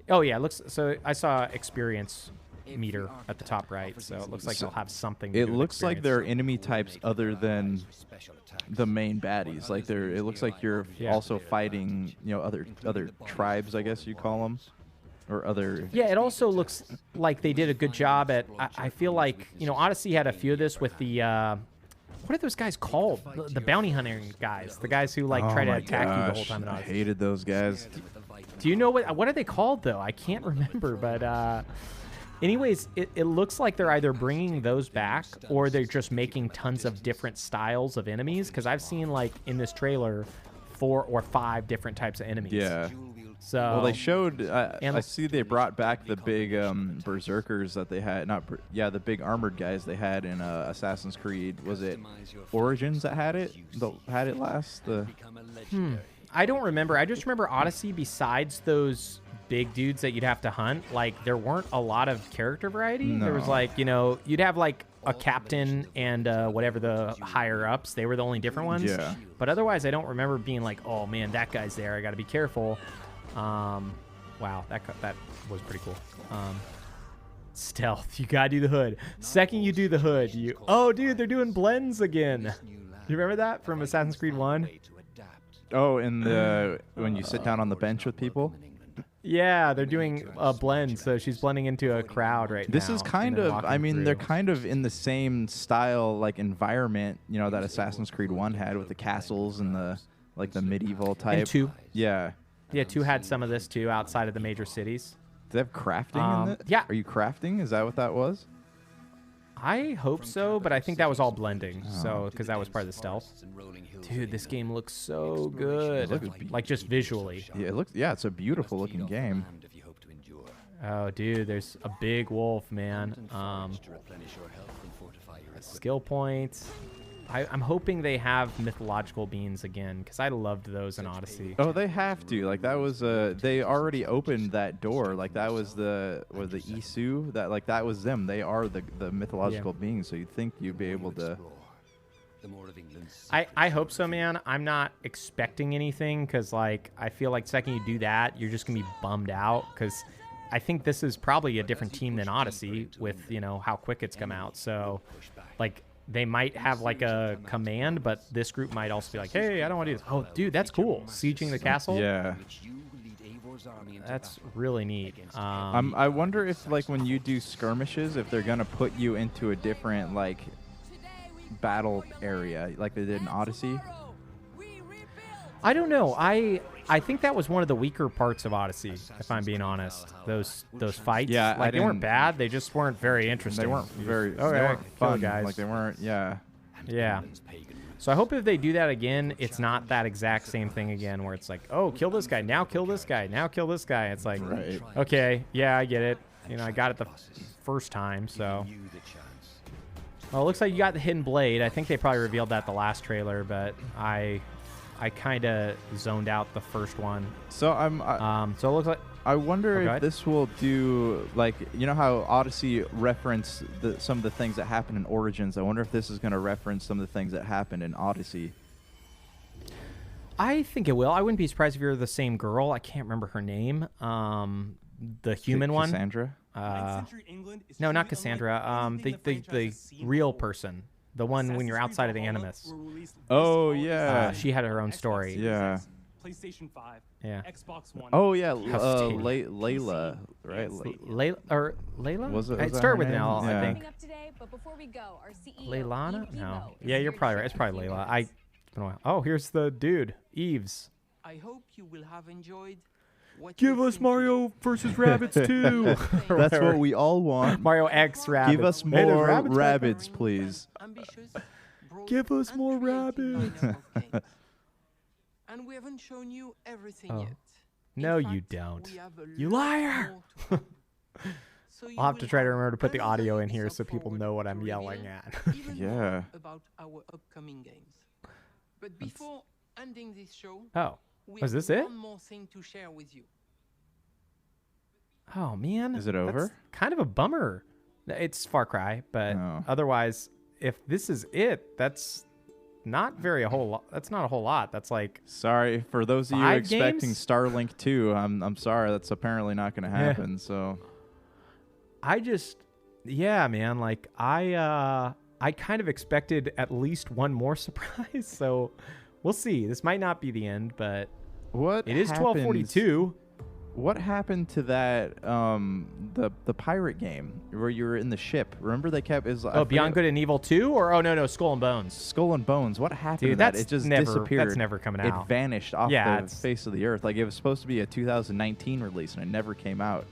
Speaker 2: oh yeah, it looks. So I saw experience meter at the top right, so it looks like they'll have something.
Speaker 3: It looks like there are enemy types other than the main baddies. Like it looks like you're also fighting, you know, other tribes, I guess you call them, or other.
Speaker 2: Yeah, it also looks like they did a good job at. I feel like, you know, Odyssey had a few of this with the. What are those guys called? The bounty hunting guys, the guys who like try to attack you the whole time.
Speaker 3: I hated those guys.
Speaker 2: Do you know what are they called though? I can't remember, but. Anyways, it looks like they're either bringing those back or they're just making tons of different styles of enemies, because I've seen, like, in this trailer 4 or 5 different types of enemies.
Speaker 3: Yeah.
Speaker 2: So
Speaker 3: well, they showed. I see they brought back the big berserkers that they had. The big armored guys they had in Assassin's Creed. Was it Origins that had it? Had it last?
Speaker 2: I don't remember. I just remember Odyssey, besides those big dudes that you'd have to hunt, like, there weren't a lot of character variety.
Speaker 3: No.
Speaker 2: There was, like, you know, you'd have like a captain and whatever the higher ups, they were the only different ones.
Speaker 3: Yeah.
Speaker 2: But otherwise I don't remember being like, oh man, that guy's there, I gotta be careful. Wow, that was pretty cool. Stealth, you gotta do the hood. Second you do the hood, oh dude, they're doing blends again. Do you remember that from Assassin's Creed 1?
Speaker 3: Oh, when you sit down on the bench with people?
Speaker 2: Yeah, they're doing a blend, so she's blending into a crowd right now.
Speaker 3: This is kind of, I mean, they're kind of in the same style, like, environment, you know, that Assassin's Creed 1 had with the castles and the medieval type.
Speaker 2: And 2.
Speaker 3: Yeah.
Speaker 2: Yeah, 2 had some of this too outside of the major cities.
Speaker 3: Do they have crafting in it?
Speaker 2: Yeah.
Speaker 3: Are you crafting? Is that what that was?
Speaker 2: I hope so, but I think that was all blending, so because that was part of the stealth. Dude, this game looks so good, like just visually.
Speaker 3: Yeah, it looks. Yeah, it's a beautiful looking game.
Speaker 2: Oh, dude, there's a big wolf, man. Skill points. I'm hoping they have mythological beings again, because I loved those in Odyssey.
Speaker 3: Oh, they have to. Like, that was they already opened that door. Like, that was the Isu. That was them. They are the mythological beings. So you'd think you'd be able to.
Speaker 2: I hope so, man. I'm not expecting anything, because like I feel like the second you do that, you're just gonna be bummed out, because I think this is probably a different team than Odyssey with, you know, how quick it's come out. So like, they might have like a command, but this group might also be like, hey, I don't want to do this. Oh, dude, that's cool. Sieging the castle.
Speaker 3: Yeah.
Speaker 2: That's really neat.
Speaker 3: I wonder if, like, when you do skirmishes, if they're going to put you into a different, like, battle area like they did in Odyssey.
Speaker 2: I don't know. I think that was one of the weaker parts of Odyssey, if I'm being honest. Those fights,
Speaker 3: yeah,
Speaker 2: like, they weren't bad. They just weren't very interesting.
Speaker 3: They weren't very.
Speaker 2: they
Speaker 3: weren't fun,
Speaker 2: guys.
Speaker 3: Like, they weren't. Yeah.
Speaker 2: Yeah. So I hope if they do that again, it's not that exact same thing again, where it's like, oh, kill this guy, now kill this guy, now kill this guy. It's like,
Speaker 3: right.
Speaker 2: Okay, yeah, I get it. You know, I got it the first time, so. Well, it looks like you got the hidden blade. I think they probably revealed that the last trailer, but I kind of zoned out the first one.
Speaker 3: So
Speaker 2: so it looks like.
Speaker 3: I wonder if this will do, like, you know how Odyssey referenced some of the things that happened in Origins. I wonder if this is going to reference some of the things that happened in Odyssey.
Speaker 2: I think it will. I wouldn't be surprised if you're the same girl. I can't remember her name. The human one.
Speaker 3: Cassandra?
Speaker 2: No, not Cassandra. The real person. The one when you're outside of the Animus.
Speaker 3: Oh yeah.
Speaker 2: She had her own story.
Speaker 3: Yeah.
Speaker 6: PlayStation 5.
Speaker 2: Yeah.
Speaker 6: Xbox One.
Speaker 3: Oh yeah.
Speaker 2: Layla,
Speaker 3: right?
Speaker 2: Layla?
Speaker 3: Was it?
Speaker 2: It started with an L, I think.
Speaker 4: Leilana?
Speaker 2: No. Yeah, you're probably right. It's probably Layla. It's been a while. Oh, here's the dude, Eves.
Speaker 8: I hope you will have enjoyed.
Speaker 2: Give us Mario versus Rabbids 2.
Speaker 3: That's what we all want.
Speaker 2: Mario X Rabbids.
Speaker 3: Give us more Rabbids, please.
Speaker 2: Give us more Rabbids.
Speaker 8: And we haven't shown you everything
Speaker 2: Oh.
Speaker 8: yet.
Speaker 2: No,
Speaker 8: In
Speaker 2: you
Speaker 8: fact,
Speaker 2: don't.
Speaker 8: we have a
Speaker 2: You
Speaker 8: lot
Speaker 2: liar!
Speaker 8: more to come. So you
Speaker 2: I'll have
Speaker 8: will
Speaker 2: to try to remember to put the
Speaker 8: another
Speaker 2: audio in here
Speaker 8: Ubisoft
Speaker 2: so people
Speaker 8: Forward
Speaker 2: know what
Speaker 8: to
Speaker 2: I'm
Speaker 8: reveal
Speaker 2: yelling at.
Speaker 8: even
Speaker 3: Yeah.
Speaker 8: more about our upcoming games. But before ending this show,
Speaker 2: Oh,
Speaker 8: we
Speaker 2: was
Speaker 8: have
Speaker 2: this it?
Speaker 8: one more thing to share with you.
Speaker 2: Oh man,
Speaker 3: Is it over?
Speaker 2: That's kind of a bummer. It's Far Cry, but
Speaker 3: Oh.
Speaker 2: otherwise, if this is it, that's not a whole lot. That's not a whole lot. That's like
Speaker 3: Sorry for those of you
Speaker 2: 5
Speaker 3: expecting
Speaker 2: games?
Speaker 3: Starlink 2. I'm sorry. That's apparently not going to happen. So
Speaker 2: yeah, man. Like I kind of expected at least one more surprise. So we'll see. This might not be the end, but
Speaker 3: what?
Speaker 2: it is
Speaker 3: happens-
Speaker 2: 12:42.
Speaker 3: What happened to that? The pirate game where you were in the ship. Remember they kept is
Speaker 2: Beyond Good and Evil 2, or no, Skull and Bones.
Speaker 3: Skull and Bones. What happened
Speaker 2: Dude,
Speaker 3: to that?
Speaker 2: that's
Speaker 3: It just
Speaker 2: never-
Speaker 3: disappeared.
Speaker 2: that's never coming
Speaker 3: It
Speaker 2: out.
Speaker 3: vanished off
Speaker 2: Yeah,
Speaker 3: the face of the earth. Like it was supposed to be a 2019 release, and it never came out.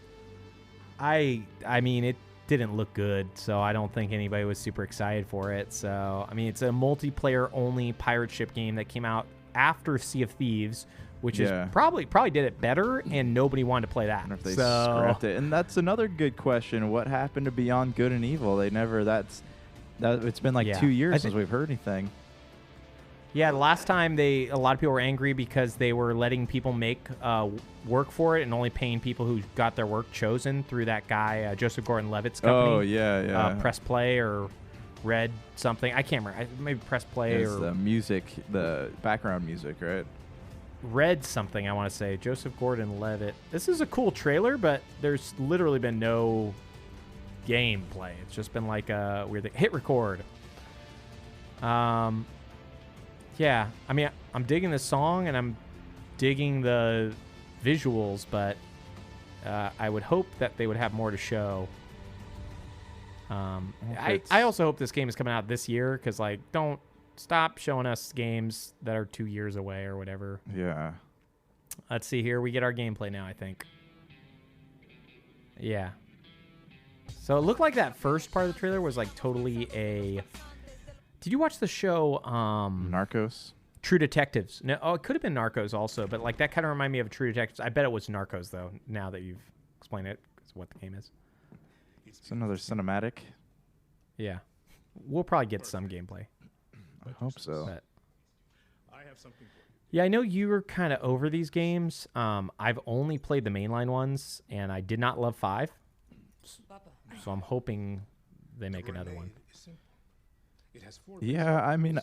Speaker 2: I mean, it didn't look good, so I don't think anybody was super excited for it. So, I mean, it's a multiplayer-only pirate ship game that came out after Sea of Thieves, which is probably did it better, and nobody wanted to play that.
Speaker 3: I wonder if they scrapped it. And that's another good question. What happened to Beyond Good and Evil? They never. It's been like 2 years since we've heard anything.
Speaker 2: Yeah, the last time a lot of people were angry because they were letting people make work for it and only paying people who got their work chosen through that guy, Joseph Gordon-Levitt's company.
Speaker 3: Oh, yeah.
Speaker 2: Press Play or Red something. I can't remember. Maybe Press Play or...
Speaker 3: the music, the background music, right?
Speaker 2: Red something, I want to say. Joseph Gordon-Levitt. This is a cool trailer, but there's literally been no gameplay. It's just been like a weird thing. Hit record. Yeah, I mean, I'm digging the song and I'm digging the visuals, but I would hope that they would have more to show. I also hope this game is coming out this year, because like, don't stop showing us games that are 2 years away or whatever.
Speaker 3: Yeah.
Speaker 2: Let's see here. We get our gameplay now, I think. Yeah. So it looked like that first part of the trailer was like totally a... Did you watch the show
Speaker 3: Narcos?
Speaker 2: True Detectives? No, it could have been Narcos also, but like that kind of reminded me of True Detectives. I bet it was Narcos though, now that you've explained it, because what the game is.
Speaker 3: It's another cinematic.
Speaker 2: Yeah. We'll probably get some gameplay.
Speaker 3: I hope so.
Speaker 2: But, yeah, I know you were kind of over these games. I've only played the mainline ones, and I did not love 5. So I'm hoping they make another one.
Speaker 3: Yeah, I mean,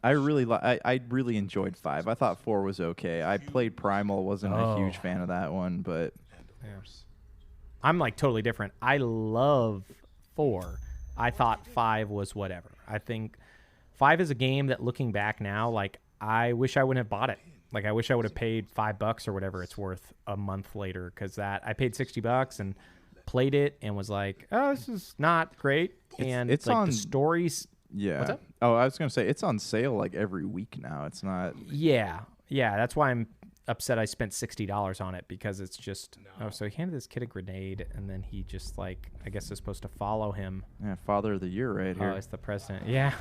Speaker 3: I really enjoyed 5. I thought 4 was okay. I played Primal, wasn't a huge fan of that one, but
Speaker 2: yeah. I'm like totally different. I love 4. I thought 5 was whatever. I think 5 is a game that, looking back now, like, I wish I wouldn't have bought it. Like, I wish I would have paid $5 or whatever it's worth a month later, because I paid $60 and played it and was like, oh, this is not great. And
Speaker 3: it's
Speaker 2: like
Speaker 3: on
Speaker 2: the stories.
Speaker 3: Yeah.
Speaker 2: What's up?
Speaker 3: Oh, I was gonna say it's on sale like every week now. It's not.
Speaker 2: Yeah. That's why I'm upset I spent $60 on it, because it's just so he handed this kid a grenade, and then he just, like, I guess is supposed to follow him.
Speaker 3: Yeah, Father of the Year right here.
Speaker 2: Oh, it's the president. Yeah.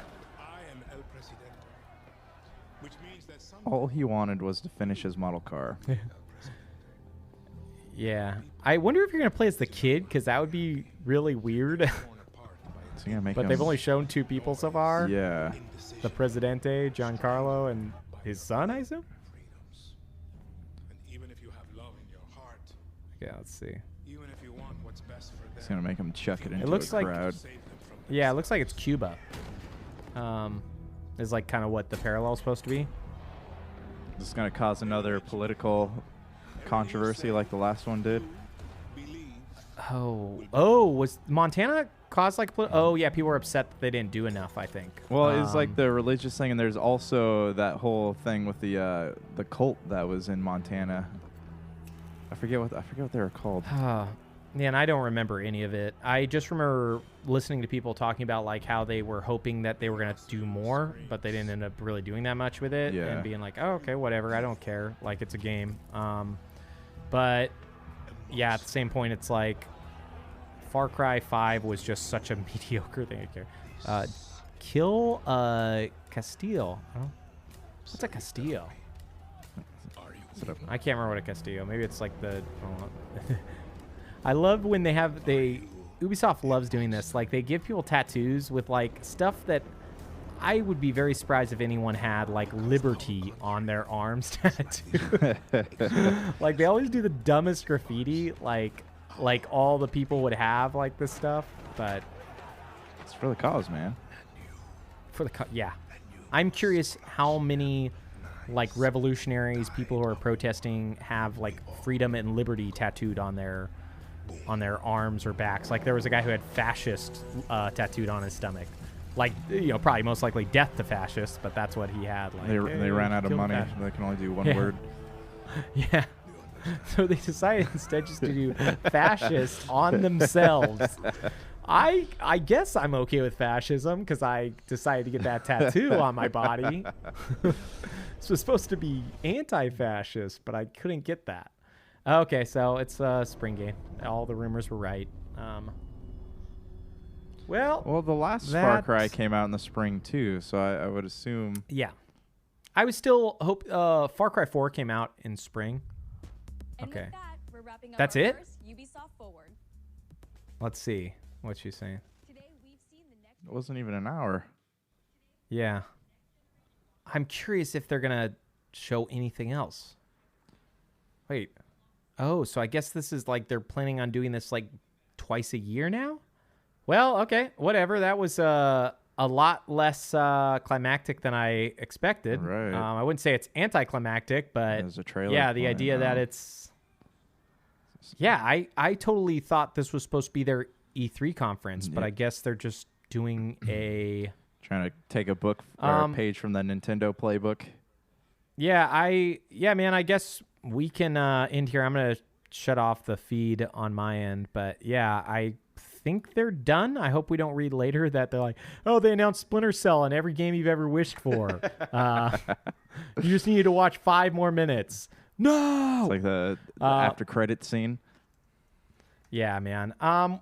Speaker 3: All he wanted was to finish his model car.
Speaker 2: Yeah. I wonder if you're gonna play as the kid, because that would be really weird.
Speaker 3: So you're gonna make
Speaker 2: but
Speaker 3: him...
Speaker 2: they've only shown 2 people so far.
Speaker 3: Yeah.
Speaker 2: The Presidente, Giancarlo, and his son, I assume. Yeah, let's see.
Speaker 3: He's gonna make him chuck it into
Speaker 2: looks
Speaker 3: a
Speaker 2: like,
Speaker 3: crowd.
Speaker 2: Yeah, it looks like it's Cuba. Is like kind of what the parallel is supposed to be.
Speaker 3: This is gonna cause another political controversy like the last one did.
Speaker 2: Oh, was Montana cause like oh yeah, people were upset that they didn't do enough, I think.
Speaker 3: Well, it's like the religious thing, and there's also that whole thing with the cult that was in Montana. I forget what they were called.
Speaker 2: Yeah, and I don't remember any of it. I just remember listening to people talking about like how they were hoping that they were going to do more, but they didn't end up really doing that much with it, and being like, oh, okay, whatever, I don't care. Like, it's a game. But yeah, at the same point, it's like Far Cry 5 was just such a mediocre thing. Kill Castillo. Oh. What's a Castillo? I can't remember what a Castillo. Maybe it's like the... I love when Ubisoft loves doing this. Like, they give people tattoos with like stuff that I would be very surprised if anyone had, like Liberty on their arms tattoo. Like, they always do the dumbest graffiti, like all the people would have like this stuff, but
Speaker 3: it's for the cause, man.
Speaker 2: Yeah. I'm curious how many like revolutionaries, people who are protesting, have like freedom and liberty tattooed on their arms or backs. Like, there was a guy who had fascist tattooed on his stomach. Like, probably most likely death to fascists, but that's what he had. Like,
Speaker 3: they ran out of money. They can only do one word.
Speaker 2: Yeah. So they decided instead just to do fascist on themselves. I guess I'm okay with fascism because I decided to get that tattoo on my body. This was supposed to be anti-fascist, but I couldn't get that. Okay, so it's a spring game. All the rumors were right. Well,
Speaker 3: the last Far Cry came out in the spring too, so I would assume.
Speaker 2: Yeah, I was still hope. Far Cry 4 came out in spring. Okay,
Speaker 9: we're wrapping up
Speaker 2: that's
Speaker 9: our
Speaker 2: it.
Speaker 9: First Ubisoft Forward.
Speaker 2: Let's see what she's saying.
Speaker 9: Today we've seen the next.
Speaker 3: It wasn't even an hour.
Speaker 2: Yeah, I'm curious if they're gonna show anything else. Wait. Oh, so I guess this is like they're planning on doing this like twice a year now? Well, okay, whatever. That was a lot less climactic than I expected.
Speaker 3: Right.
Speaker 2: I wouldn't say it's anticlimactic, but
Speaker 3: there's a trailer.
Speaker 2: Yeah, the idea that it's... Yeah, I totally thought this was supposed to be their E3 conference, but I guess they're just doing a...
Speaker 3: Trying to take a book or a page from the Nintendo playbook.
Speaker 2: Yeah, man, I guess we can end here. I'm going to shut off the feed on my end, but yeah, I think they're done. I hope we don't read later that they're like, oh, they announced Splinter Cell in every game you've ever wished for. You just needed to watch 5 more minutes. No!
Speaker 3: It's like the after credit scene.
Speaker 2: Yeah, man.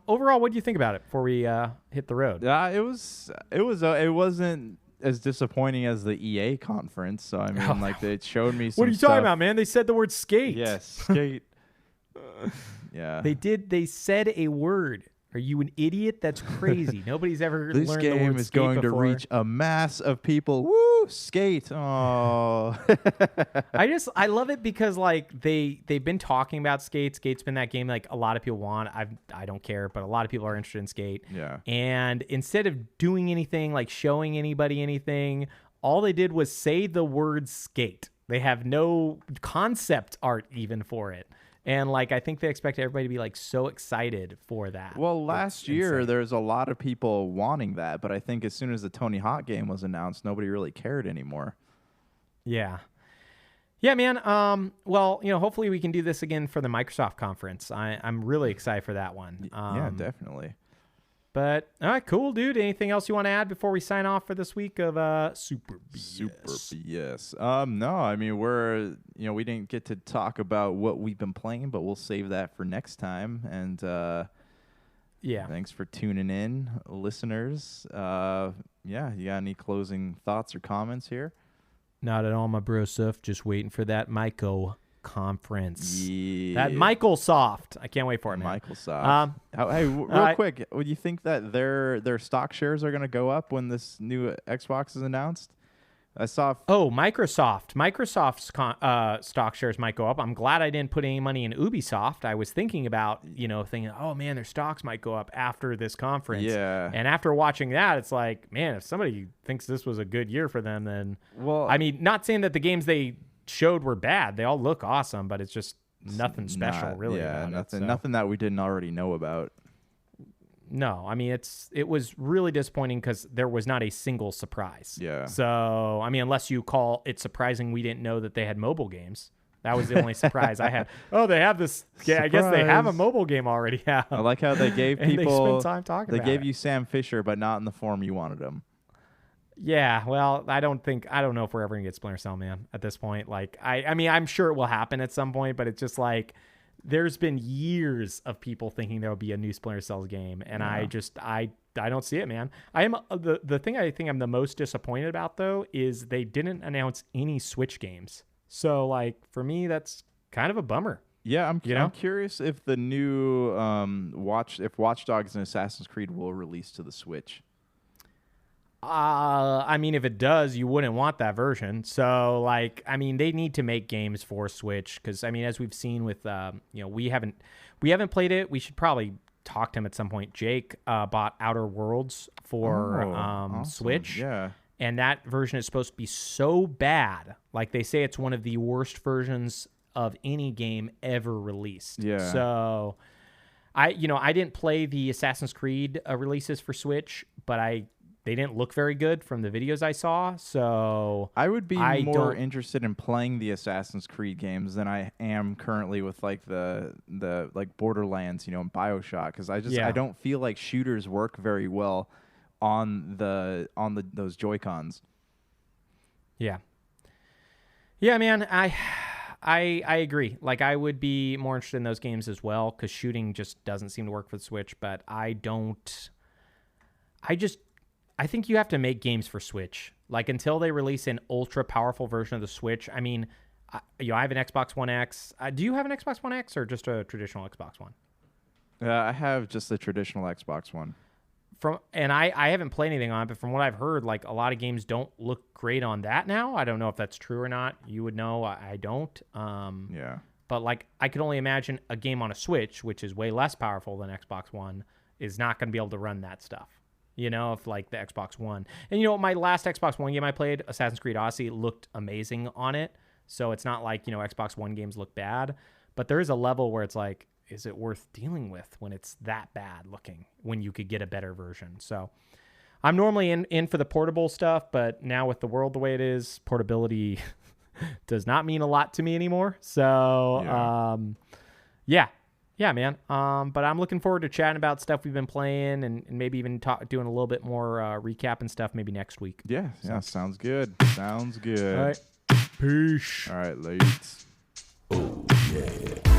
Speaker 2: Overall, what do you think about it before we hit the road?
Speaker 3: It wasn't as disappointing as the EA conference. So I mean, like, it showed me some
Speaker 2: What are you
Speaker 3: stuff.
Speaker 2: talking about, man? They said the word skate.
Speaker 3: Yes, skate. Yeah.
Speaker 2: They said a word. Are you an idiot? That's crazy. Nobody's ever learned the word skate.
Speaker 3: This game is going to reach a mass of people. Woo! Skate. Oh.
Speaker 2: I love it because like they've been talking about Skate. Skate's been that game like a lot of people want. I don't care, but a lot of people are interested in Skate.
Speaker 3: Yeah.
Speaker 2: And instead of doing anything, like showing anybody anything, all they did was say the word skate. They have no concept art even for it. And like, I think they expect everybody to be like so excited for that.
Speaker 3: Well, last year there's a lot of people wanting that, but I think as soon as the Tony Hawk game was announced, nobody really cared anymore.
Speaker 2: Yeah, man. Well, hopefully we can do this again for the Microsoft conference. I'm really excited for that one.
Speaker 3: Yeah, definitely.
Speaker 2: But all right, cool, dude. Anything else you want to add before we sign off for this week of Super BS?
Speaker 3: Super BS. No, I mean we didn't get to talk about what we've been playing, but we'll save that for next time. And
Speaker 2: yeah,
Speaker 3: thanks for tuning in, listeners. Yeah, you got any closing thoughts or comments here?
Speaker 2: Not at all, my bro. Stuff. Just waiting for that Myco conference.
Speaker 3: Yeah.
Speaker 2: That Microsoft. I can't wait for it, man.
Speaker 3: Microsoft. Hey, real quick, would you think that their stock shares are going to go up when this new Xbox is announced? I saw.
Speaker 2: Microsoft. Microsoft's stock shares might go up. I'm glad I didn't put any money in Ubisoft. I was thinking about, thinking, oh man, their stocks might go up after this conference.
Speaker 3: Yeah.
Speaker 2: And after watching that, it's like, man, if somebody thinks this was a good year for them, then, I mean, not saying that the games they showed were bad. They all look awesome, but it's just nothing special, really.
Speaker 3: Yeah,
Speaker 2: about
Speaker 3: nothing that we didn't already know about.
Speaker 2: No, I mean it was really disappointing because there was not a single surprise.
Speaker 3: Yeah.
Speaker 2: So I mean, unless you call it surprising, we didn't know that they had mobile games. That was the only surprise I had. Oh, they have this. Yeah, I guess they have a mobile game already. Yeah.
Speaker 3: I like how they gave people.
Speaker 2: They spent time talking.
Speaker 3: They gave you Sam Fisher, but not in the form you wanted him.
Speaker 2: Yeah, well, I don't know if we're ever gonna get Splinter Cell, man. At this point, like, I mean, I'm sure it will happen at some point, but it's just like there's been years of people thinking there will be a new Splinter Cell game, and I don't see it, man. I am the thing I think I'm the most disappointed about though is they didn't announce any Switch games. So like for me, that's kind of a bummer.
Speaker 3: Yeah, I'm curious if the new Watch Dogs and Assassin's Creed will release to the Switch.
Speaker 2: I mean, if it does, you wouldn't want that version. So, like, I mean, they need to make games for Switch because, I mean, as we've seen with, we haven't played it. We should probably talk to him at some point. Jake bought Outer Worlds for
Speaker 3: awesome.
Speaker 2: Switch.
Speaker 3: Yeah. And
Speaker 2: that version is supposed to be so bad. Like, they say it's one of the worst versions of any game ever released.
Speaker 3: Yeah.
Speaker 2: So, I didn't play the Assassin's Creed releases for Switch, but they didn't look very good from the videos I saw. So
Speaker 3: I would be more interested in playing the Assassin's Creed games than I am currently with like the like Borderlands, and BioShock, because I don't feel like shooters work very well on those Joy-Cons. Yeah, man. I agree. Like, I would be more interested in those games as well because shooting just doesn't seem to work for the Switch. But I think you have to make games for Switch. Like, until they release an ultra powerful version of the Switch. I mean, I have an Xbox One X. Do you have an Xbox One X or just a traditional Xbox One? I have just the traditional Xbox One.
Speaker 2: I haven't played anything on it, but from what I've heard, like, a lot of games don't look great on that now. I don't know if that's true or not. You would know. I don't.
Speaker 3: Yeah.
Speaker 2: But, like, I could only imagine a game on a Switch, which is way less powerful than Xbox One, is not going to be able to run that stuff. If like the Xbox One. And, my last Xbox One game I played, Assassin's Creed Odyssey, looked amazing on it. So it's not like, Xbox One games look bad. But there is a level where it's like, is it worth dealing with when it's that bad looking, when you could get a better version? So I'm normally in for the portable stuff, but now with the world the way it is, portability does not mean a lot to me anymore. So, yeah, man. But I'm looking forward to chatting about stuff we've been playing and maybe even doing a little bit more recap and stuff maybe next week.
Speaker 3: Yeah, sounds good. Sounds good.
Speaker 2: All right. Peace.
Speaker 3: All right, ladies.
Speaker 10: Oh, yeah.